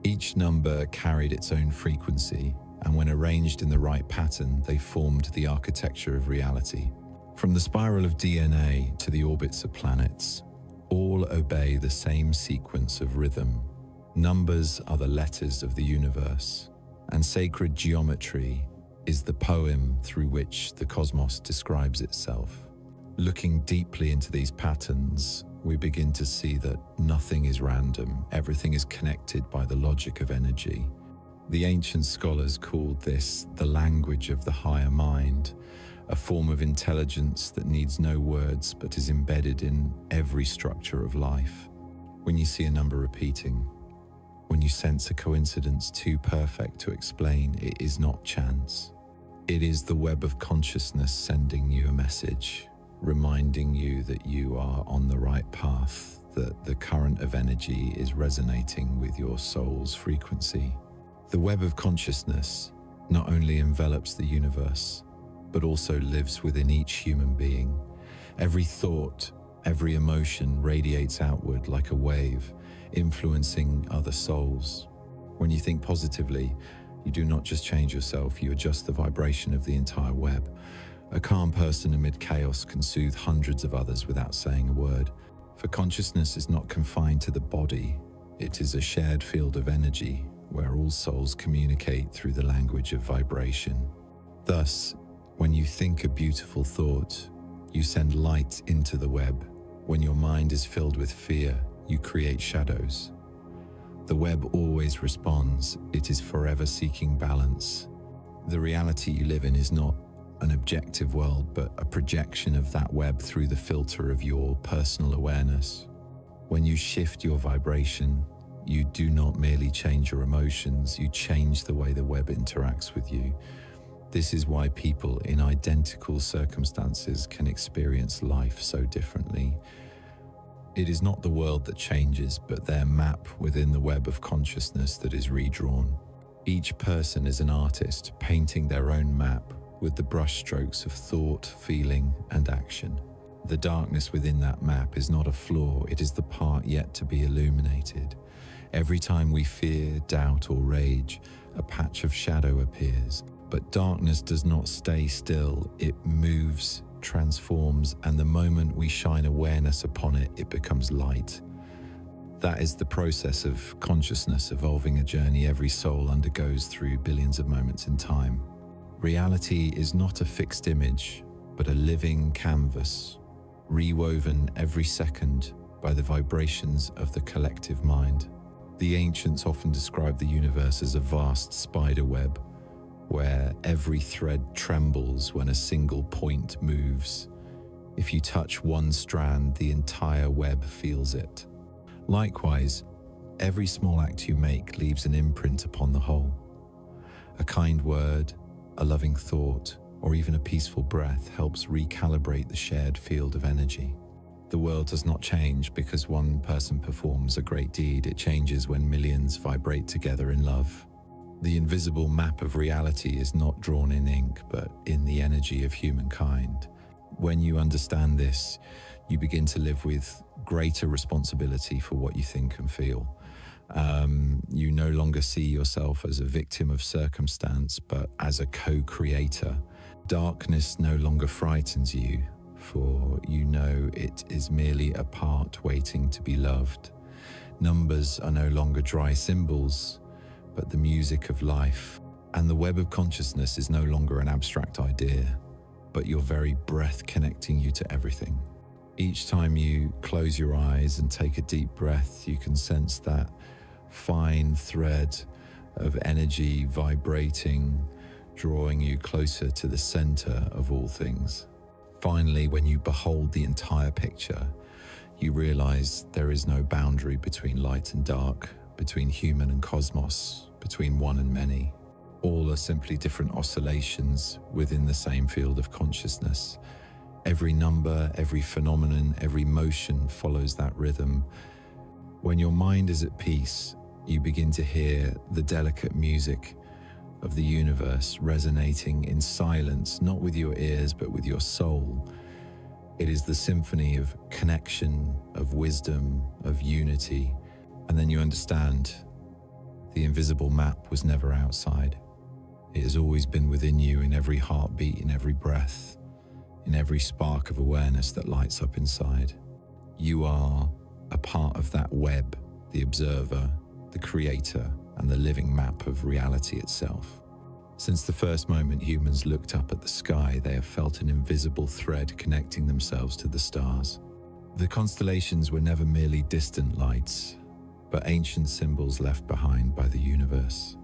Each number carried its own frequency, and when arranged in the right pattern, they formed the architecture of reality. From the spiral of DNA to the orbits of planets, all obey the same sequence of rhythm. Numbers are the letters of the universe, and sacred geometry is the poem through which the cosmos describes itself. Looking deeply into these patterns, we begin to see that nothing is random, everything is connected by the logic of energy. The ancient scholars called this the language of the higher mind, a form of intelligence that needs no words but is embedded in every structure of life. When you see a number repeating, when you sense a coincidence too perfect to explain, it is not chance. It is the web of consciousness sending you a message, reminding you that you are on the right path, that the current of energy is resonating with your soul's frequency. The web of consciousness not only envelops the universe, but also lives within each human being. Every thought, every emotion radiates outward like a wave, influencing other souls. When you think positively, you do not just change yourself, you adjust the vibration of the entire web. A calm person amid chaos can soothe hundreds of others without saying a word. For consciousness is not confined to the body, it is a shared field of energy where all souls communicate through the language of vibration. Thus, when you think a beautiful thought, you send light into the web. When your mind is filled with fear, you create shadows. The web always responds, it is forever seeking balance. The reality you live in is not an objective world, but a projection of that web through the filter of your personal awareness. When you shift your vibration, You do not merely change your emotions, you change the way the web interacts with you. This is why people in identical circumstances can experience life so differently. It is not the world that changes, but their map within the web of consciousness that is redrawn. Each person is an artist, painting their own map with the brushstrokes of thought, feeling, and action. The darkness within that map is not a flaw, it is the part yet to be illuminated. Every time we fear, doubt, or rage, a patch of shadow appears. But darkness does not stay still, it moves, transforms, and the moment we shine awareness upon it, it becomes light. That is the process of consciousness evolving, a journey every soul undergoes through billions of moments in time. Reality is not a fixed image, but a living canvas, rewoven every second by the vibrations of the collective mind. The ancients often described the universe as a vast spider web, where every thread trembles when a single point moves. If you touch one strand, the entire web feels it. Likewise, every small act you make leaves an imprint upon the whole. A kind word, a loving thought, or even a peaceful breath helps recalibrate the shared field of energy. The world does not change because one person performs a great deed. It changes when millions vibrate together in love. The invisible map of reality is not drawn in ink, but in the energy of humankind. When you understand this, you begin to live with greater responsibility for what you think and feel. You no longer see yourself as a victim of circumstance, but as a co-creator. Darkness no longer frightens you, for you know it is merely a part waiting to be loved. Numbers are no longer dry symbols, but the music of life. And the web of consciousness is no longer an abstract idea, but your very breath connecting you to everything. Each time you close your eyes and take a deep breath, you can sense that fine thread of energy vibrating, drawing you closer to the center of all things. Finally, when you behold the entire picture, you realize there is no boundary between light and dark, between human and cosmos, between one and many. All are simply different oscillations within the same field of consciousness. Every number, every phenomenon, every motion follows that rhythm. When your mind is at peace, you begin to hear the delicate music of the universe resonating in silence, not with your ears, but with your soul. It is the symphony of connection, of wisdom, of unity. And then you understand the invisible map was never outside. It has always been within you, in every heartbeat, in every breath, in every spark of awareness that lights up inside. You are a part of that web, the observer, the creator, and the living map of reality itself. Since the first moment humans looked up at the sky, they have felt an invisible thread connecting themselves to the stars. The constellations were never merely distant lights, but ancient symbols left behind by the universe.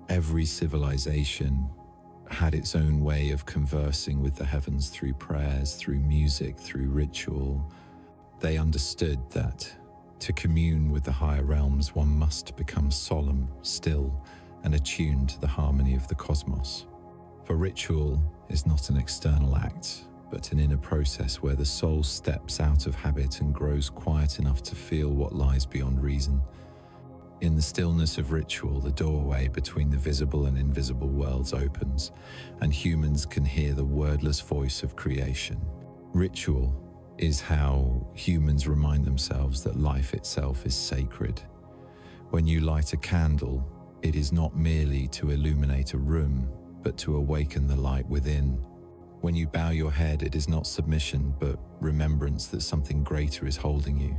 Every civilization had its own way of conversing with the heavens through prayers, through music, through ritual. They understood that to commune with the higher realms, one must become solemn, still, and attuned to the harmony of the cosmos. For ritual is not an external act, but an inner process where the soul steps out of habit and grows quiet enough to feel what lies beyond reason. In the stillness of ritual, the doorway between the visible and invisible worlds opens, and humans can hear the wordless voice of creation. Ritual is how humans remind themselves that life itself is sacred. When you light a candle, it is not merely to illuminate a room, but to awaken the light within. When you bow your head, it is not submission, but remembrance that something greater is holding you.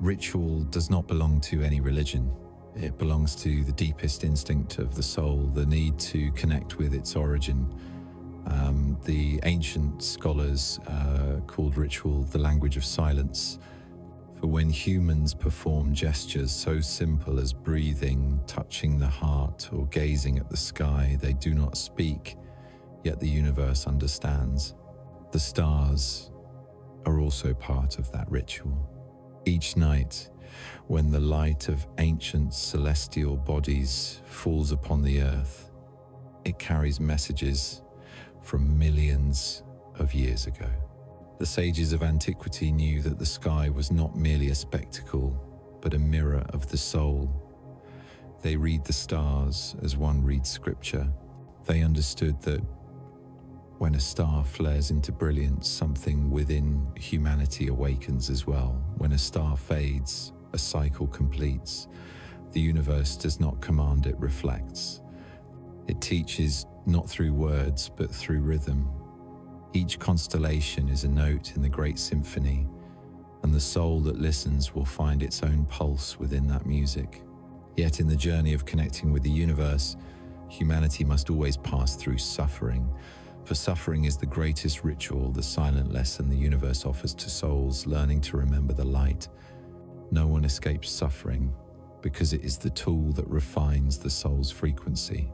Ritual does not belong to any religion. It belongs to the deepest instinct of the soul, the need to connect with its origin. The ancient scholars called ritual the language of silence. For when humans perform gestures so simple as breathing, touching the heart, or gazing at the sky, they do not speak, yet the universe understands. The stars are also part of that ritual. Each night, When the light of ancient celestial bodies falls upon the earth, it carries messages from millions of years ago. The sages of antiquity knew that the sky was not merely a spectacle, but a mirror of the soul. They read the stars as one reads scripture. They understood that when a star flares into brilliance, something within humanity awakens as well. When a star fades, a cycle completes. The universe does not command, it reflects. It teaches not through words, but through rhythm. Each constellation is a note in the great symphony, and the soul that listens will find its own pulse within that music. Yet in the journey of connecting with the universe, humanity must always pass through suffering. For suffering is the greatest ritual, the silent lesson the universe offers to souls learning to remember the light. No one escapes suffering because it is the tool that refines the soul's frequency.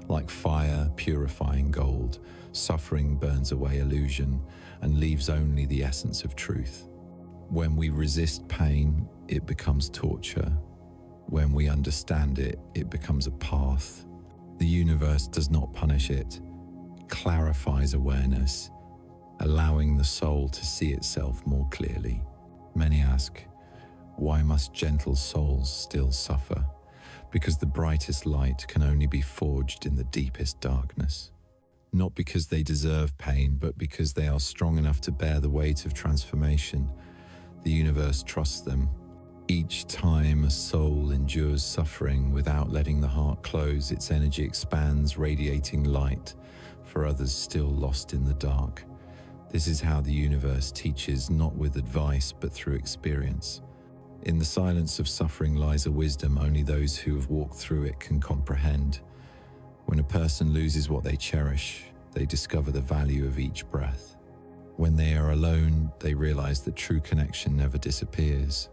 Like fire purifying gold, suffering burns away illusion and leaves only the essence of truth. When we resist pain, it becomes torture. When we understand it, it becomes a path. The universe does not punish it, clarifies awareness, allowing the soul to see itself more clearly. Many ask, why must gentle souls still suffer? Because the brightest light can only be forged in the deepest darkness. Not because they deserve pain, but because they are strong enough to bear the weight of transformation. The universe trusts them. Each time a soul endures suffering without letting the heart close, its energy expands, radiating light for others still lost in the dark. This is how the universe teaches, not with advice, but through experience. In the silence of suffering lies a wisdom only those who have walked through it can comprehend. When a person loses what they cherish, they discover the value of each breath. When they are alone, they realize that true connection never disappears.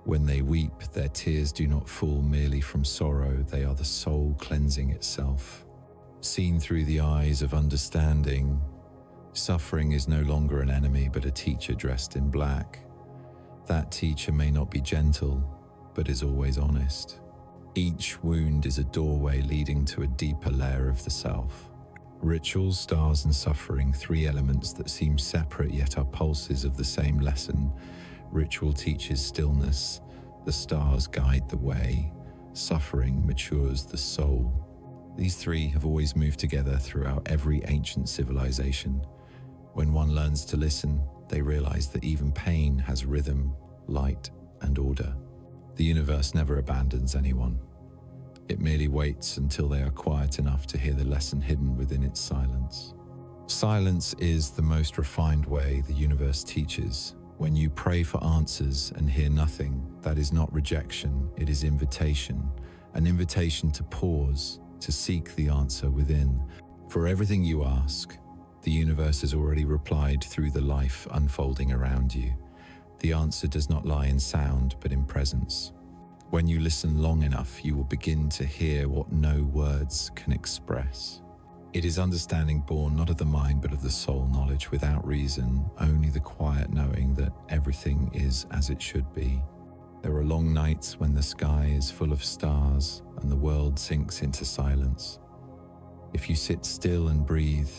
When they weep, their tears do not fall merely from sorrow, they are the soul cleansing itself. Seen through the eyes of understanding, suffering is no longer an enemy, but a teacher dressed in black. That teacher may not be gentle, but is always honest. Each wound is a doorway leading to a deeper layer of the self. Rituals, stars, and suffering, three elements that seem separate yet are pulses of the same lesson. Ritual teaches stillness, the stars guide the way, suffering matures the soul. These three have always moved together throughout every ancient civilization. When one learns to listen, they realize that even pain has rhythm, light, and order. The universe never abandons anyone. It merely waits until they are quiet enough to hear the lesson hidden within its silence. Silence is the most refined way the universe teaches. When you pray for answers and hear nothing, that is not rejection, it is invitation. An invitation to pause, to seek the answer within. For everything you ask, the universe has already replied through the life unfolding around you. The answer does not lie in sound, but in presence. When you listen long enough, you will begin to hear what no words can express. It is understanding born not of the mind, but of the soul, knowledge without reason, only the quiet knowing that everything is as it should be. There are long nights when the sky is full of stars and the world sinks into silence. If you sit still and breathe,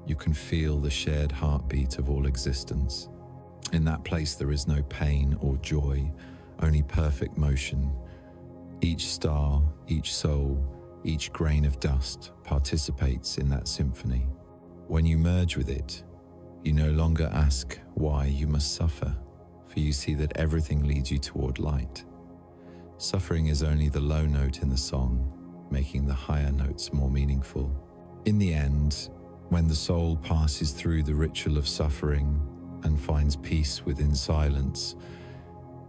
you can feel the shared heartbeat of all existence. In that place there is no pain or joy, only perfect motion. Each star, each soul, each grain of dust participates in that symphony. When you merge with it, you no longer ask why you must suffer, for you see that everything leads you toward light. Suffering is only the low note in the song, making the higher notes more meaningful. In the end, when the soul passes through the ritual of suffering and finds peace within silence,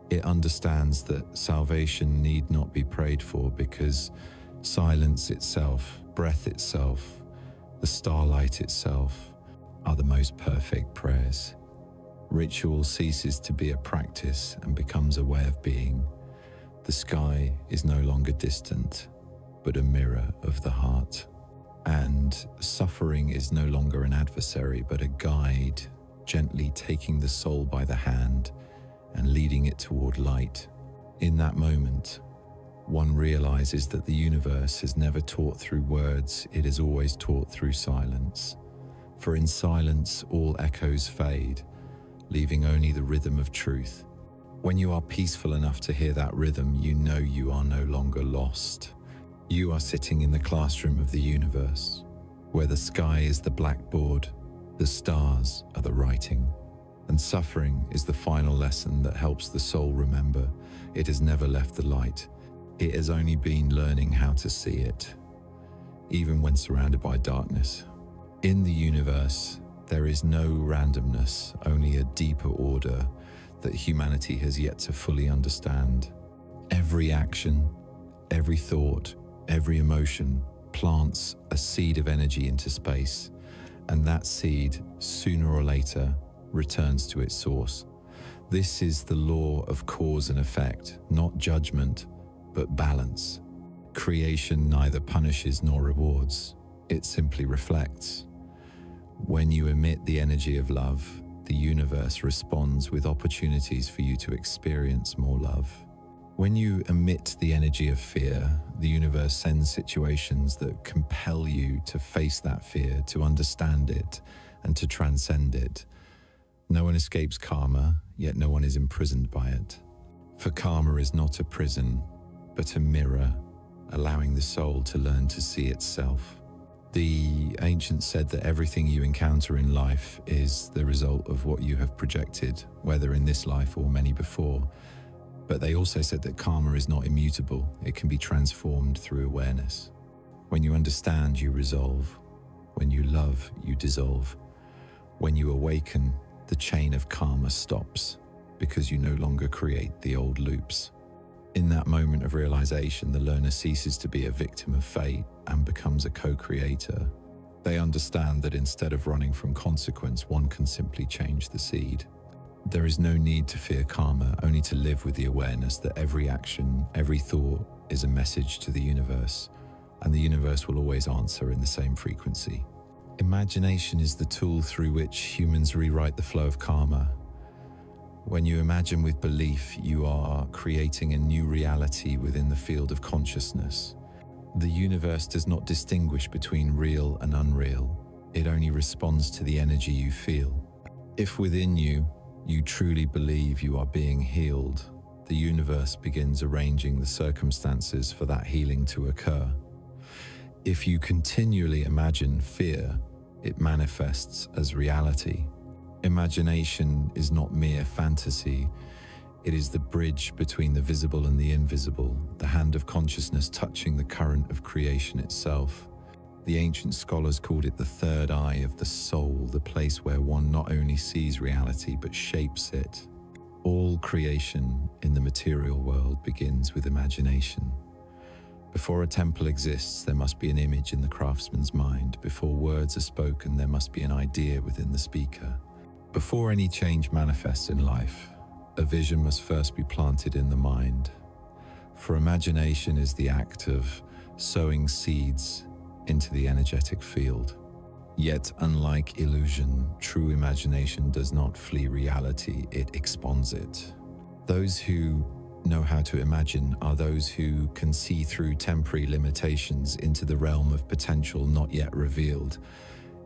it understands that salvation need not be prayed for, because silence itself, breath itself, the starlight itself are the most perfect prayers. Ritual ceases to be a practice and becomes a way of being. The sky is no longer distant, but a mirror of the heart. And suffering is no longer an adversary, but a guide, gently taking the soul by the hand and leading it toward light In that moment, one realizes that the universe is never taught through words, it is always taught through silence. For in silence, all echoes fade, leaving only the rhythm of truth. When you are peaceful enough to hear that rhythm, you know you are no longer lost. You are sitting in the classroom of the universe, where the sky is the blackboard, the stars are the writing, and suffering is the final lesson that helps the soul remember it has never left the light. It has only been learning how to see it, even when surrounded by darkness. In the universe, there is no randomness, only a deeper order that humanity has yet to fully understand. Every action, every thought, every emotion plants a seed of energy into space, and that seed, sooner or later, returns to its source. This is the law of cause and effect, not judgment, but balance. Creation neither punishes nor rewards, it simply reflects. When you emit the energy of love, the universe responds with opportunities for you to experience more love. When you emit the energy of fear, the universe sends situations that compel you to face that fear, to understand it, and to transcend it. No one escapes karma, yet no one is imprisoned by it. For karma is not a prison, but a mirror, allowing the soul to learn to see itself. The ancients said that everything you encounter in life is the result of what you have projected, whether in this life or many before. But they also said that karma is not immutable, it can be transformed through awareness. When you understand, you resolve. When you love, you dissolve. When you awaken, the chain of karma stops, because you no longer create the old loops. In that moment of realization, the learner ceases to be a victim of fate and becomes a co-creator. They understand that instead of running from consequence, one can simply change the seed. There is no need to fear karma, only to live with the awareness that every action, every thought is a message to the universe, and the universe will always answer in the same frequency. Imagination is the tool through which humans rewrite the flow of karma. When you imagine with belief, you are creating a new reality within the field of consciousness. The universe does not distinguish between real and unreal. It only responds to the energy you feel. If within you truly believe you are being healed, the universe begins arranging the circumstances for that healing to occur. If you continually imagine fear, it manifests as reality. Imagination is not mere fantasy, it is the bridge between the visible and the invisible, the hand of consciousness touching the current of creation itself. The ancient scholars called it the third eye of the soul, the place where one not only sees reality but shapes it. All creation in the material world begins with imagination. Before a temple exists, there must be an image in the craftsman's mind. Before words are spoken, there must be an idea within the speaker. Before any change manifests in life, a vision must first be planted in the mind. For imagination is the act of sowing seeds into the energetic field. Yet, unlike illusion, true imagination does not flee reality, it expands it. Those who know how to imagine are those who can see through temporary limitations into the realm of potential not yet revealed.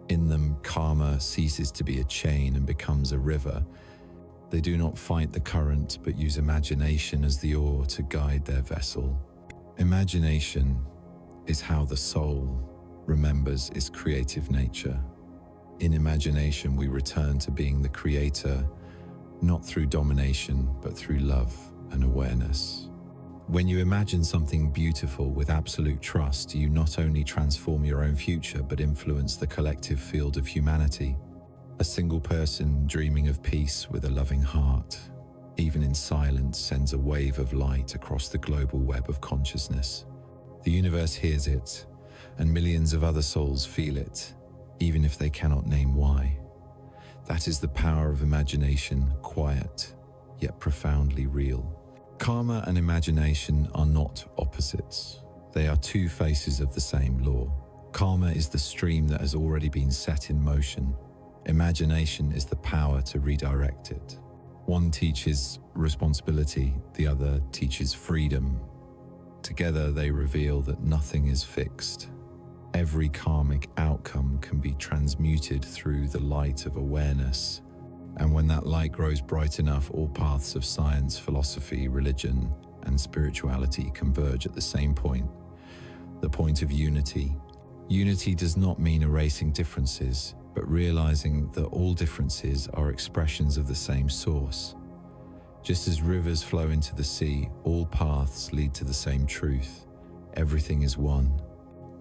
In them, karma ceases to be a chain and becomes a river. They do not fight the current, but use imagination as the oar to guide their vessel. Imagination is how the soul remembers its creative nature. In imagination, we return to being the creator, not through domination, but through love and awareness. When you imagine something beautiful with absolute trust, you not only transform your own future, but influence the collective field of humanity. A single person dreaming of peace with a loving heart, even in silence, sends a wave of light across the global web of consciousness. The universe hears it, and millions of other souls feel it, even if they cannot name why. That is the power of imagination, quiet, yet profoundly real. Karma and imagination are not opposites. They are two faces of the same law. Karma is the stream that has already been set in motion. Imagination is the power to redirect it. One teaches responsibility, the other teaches freedom. Together they reveal that nothing is fixed. Every karmic outcome can be transmuted through the light of awareness. And when that light grows bright enough, all paths of science, philosophy, religion, and spirituality converge at the same point, the point of unity. Unity does not mean erasing differences, but realizing that all differences are expressions of the same source. Just as rivers flow into the sea, all paths lead to the same truth. Everything is one.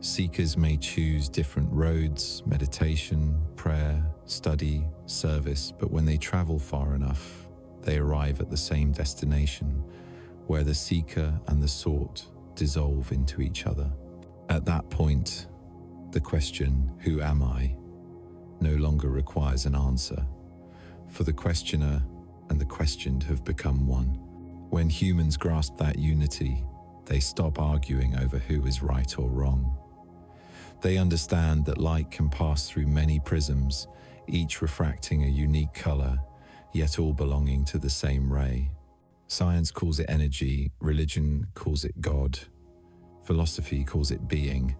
Seekers may choose different roads, meditation, prayer, study, service, but when they travel far enough, they arrive at the same destination, where the seeker and the sought dissolve into each other. At that point, the question, "Who am I?" no longer requires an answer, for the questioner and the questioned have become one. When humans grasp that unity, they stop arguing over who is right or wrong. They understand that light can pass through many prisms, each refracting a unique color, yet all belonging to the same ray. Science calls it energy, religion calls it God, philosophy calls it being,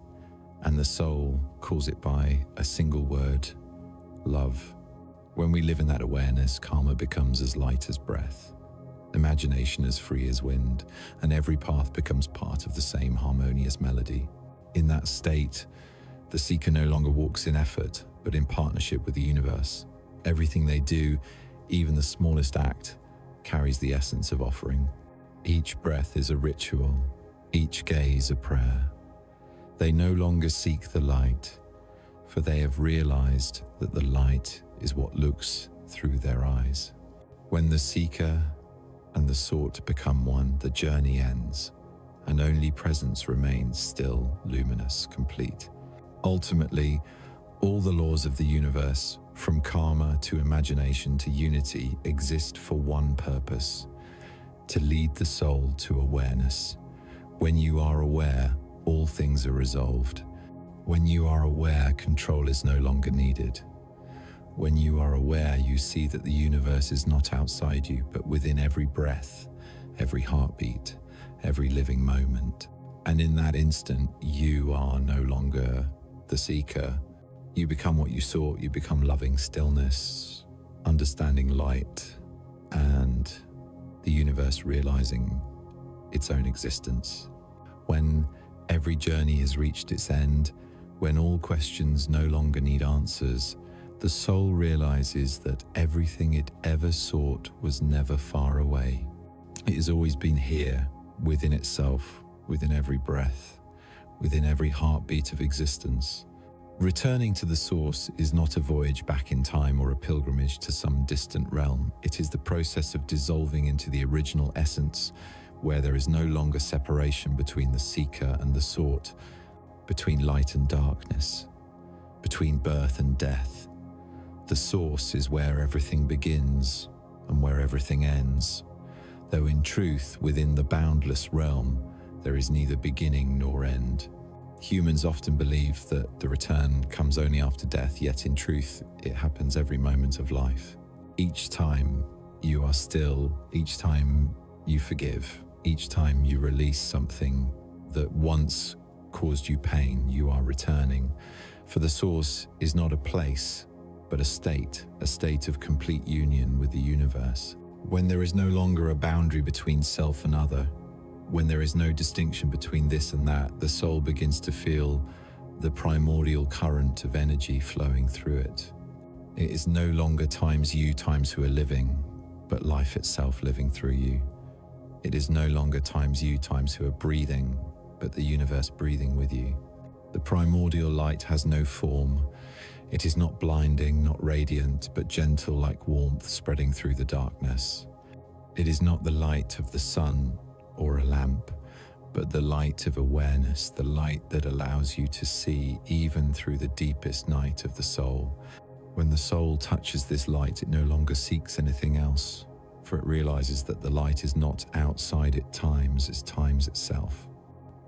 and the soul calls it by a single word: love. When we live in that awareness, karma becomes as light as breath, imagination as free as wind, and every path becomes part of the same harmonious melody. In that state, the seeker no longer walks in effort, but in partnership with the universe. Everything they do, even the smallest act, carries the essence of offering. Each breath is a ritual, each gaze a prayer. They no longer seek the light, for they have realized that the light is what looks through their eyes. When the seeker and the sought become one, the journey ends, and only presence remains, still, luminous, complete. Ultimately, all the laws of the universe, from karma to imagination to unity, exist for one purpose: to lead the soul to awareness. When you are aware, all things are resolved. When you are aware, control is no longer needed. When you are aware, you see that the universe is not outside you, but within every breath, every heartbeat, every living moment. And in that instant, you are no longer the seeker. You become what you sought. You become loving stillness, understanding light, and the universe realizing its own existence. When every journey has reached its end, when all questions no longer need answers, the soul realizes that everything it ever sought was never far away. It has always been here, within itself, within every breath, within every heartbeat of existence. Returning to the source is not a voyage back in time or a pilgrimage to some distant realm. It is the process of dissolving into the original essence, where there is no longer separation between the seeker and the sought, between light and darkness, between birth and death. The source is where everything begins and where everything ends, though in truth, within the boundless realm, there is neither beginning nor end. Humans often believe that the return comes only after death, yet in truth, it happens every moment of life. Each time you are still, each time you forgive, each time you release something that once caused you pain, you are returning. For the source is not a place, but a state of complete union with the universe. When there is no longer a boundary between self and other, when there is no distinction between this and that, the soul begins to feel the primordial current of energy flowing through it. It is no longer times you times who are living, but life itself living through you. It is no longer times you times who are breathing, but the universe breathing with you. The primordial light has no form. It is not blinding, not radiant, but gentle like warmth spreading through the darkness. It is not the light of the sun or a lamp, but the light of awareness, the light that allows you to see even through the deepest night of the soul. When the soul touches this light, it no longer seeks anything else, for it realizes that the light is not outside it times, it's times itself.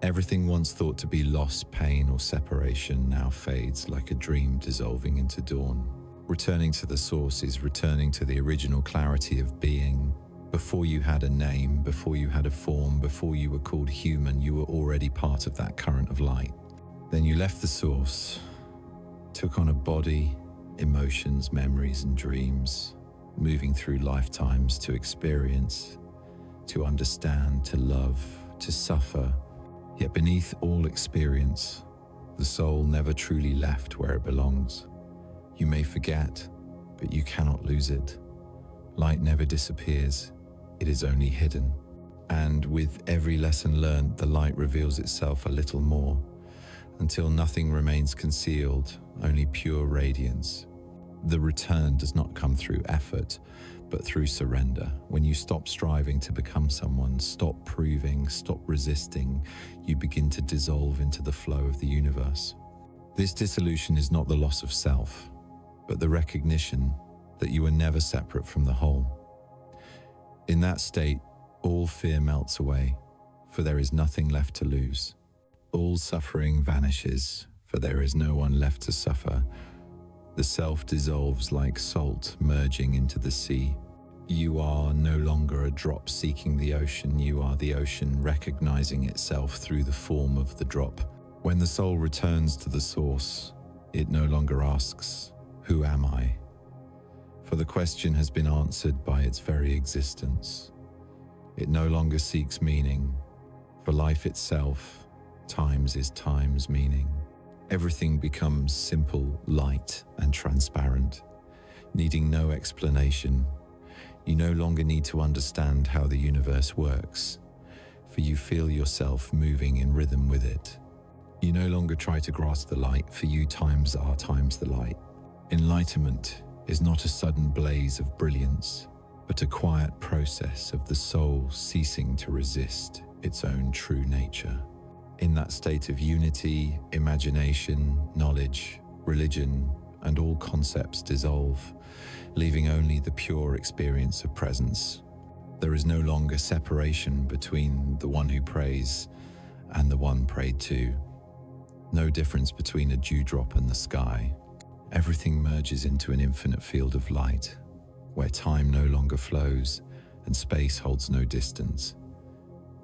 Everything once thought to be loss, pain, or separation now fades like a dream dissolving into dawn. Returning to the source is returning to the original clarity of being. Before you had a name, before you had a form, before you were called human, you were already part of that current of light. Then you left the source, took on a body, emotions, memories, and dreams, moving through lifetimes to experience, to understand, to love, to suffer. Yet beneath all experience, the soul never truly left where it belongs. You may forget, but you cannot lose it. Light never disappears, it is only hidden. And with every lesson learned, the light reveals itself a little more, until nothing remains concealed, only pure radiance. The return does not come through effort, but through surrender. When you stop striving to become someone, stop proving, stop resisting, you begin to dissolve into the flow of the universe. This dissolution is not the loss of self, but the recognition that you are never separate from the whole. In that state, all fear melts away, for there is nothing left to lose. All suffering vanishes, for there is no one left to suffer. The self dissolves like salt merging into the sea. You are no longer a drop seeking the ocean, you are the ocean recognizing itself through the form of the drop. When the soul returns to the source, it no longer asks, "Who am I?" For the question has been answered by its very existence. It no longer seeks meaning. For life itself, times is time's meaning. Everything becomes simple, light, and transparent, needing no explanation. You no longer need to understand how the universe works, for you feel yourself moving in rhythm with it. You no longer try to grasp the light, for you times are times the light. Enlightenment is not a sudden blaze of brilliance, but a quiet process of the soul ceasing to resist its own true nature. In that state of unity, imagination, knowledge, religion, and all concepts dissolve, leaving only the pure experience of presence. There is no longer separation between the one who prays and the one prayed to. No difference between a dewdrop and the sky. Everything merges into an infinite field of light, where time no longer flows and space holds no distance.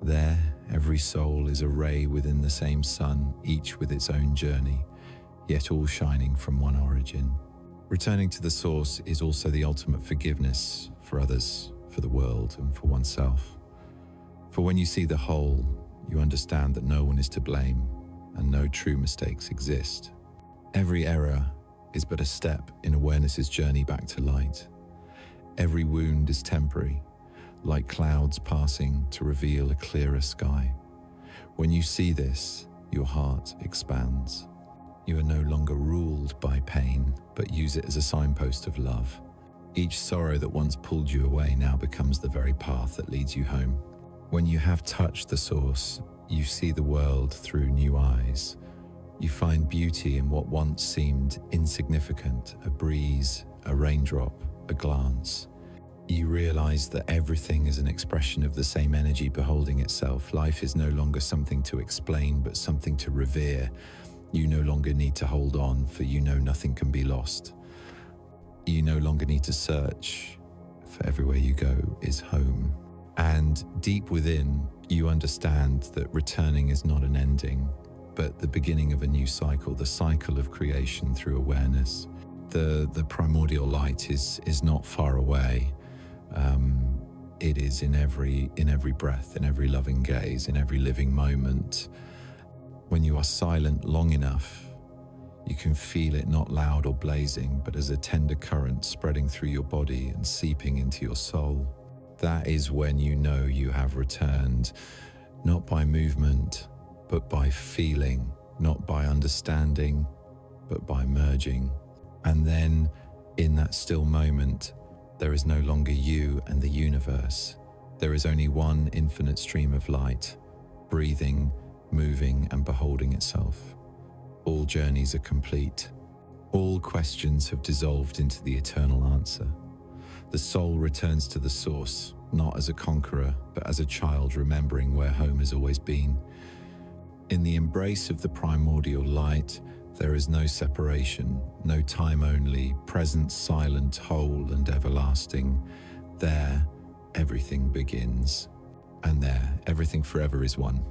There, every soul is a ray within the same sun, each with its own journey, yet all shining from one origin. Returning to the source is also the ultimate forgiveness for others, for the world, and for oneself. For when you see the whole, you understand that no one is to blame and no true mistakes exist. Every error is but a step in awareness's journey back to light. Every wound is temporary, like clouds passing to reveal a clearer sky. When you see this, your heart expands. You are no longer ruled by pain, but use it as a signpost of love. Each sorrow that once pulled you away now becomes the very path that leads you home. When you have touched the source, you see the world through new eyes. You find beauty in what once seemed insignificant, a breeze, a raindrop, a glance. You realize that everything is an expression of the same energy beholding itself. Life is no longer something to explain, but something to revere. You no longer need to hold on, for you know nothing can be lost. You no longer need to search, for everywhere you go is home. And deep within, you understand that returning is not an ending, but the beginning of a new cycle, the cycle of creation through awareness. The primordial light is not far away. It is in every breath, in every loving gaze, in every living moment. When you are silent long enough, you can feel it not loud or blazing, but as a tender current spreading through your body and seeping into your soul. That is when you know you have returned, not by movement, but by feeling, not by understanding, but by merging. And then, in that still moment, there is no longer you and the universe. There is only one infinite stream of light, breathing, moving, and beholding itself. All journeys are complete. All questions have dissolved into the eternal answer. The soul returns to the source, not as a conqueror, but as a child remembering where home has always been. In the embrace of the primordial light, There is no separation, no time only, present, silent, whole and everlasting. There, everything begins, and there, everything forever is one.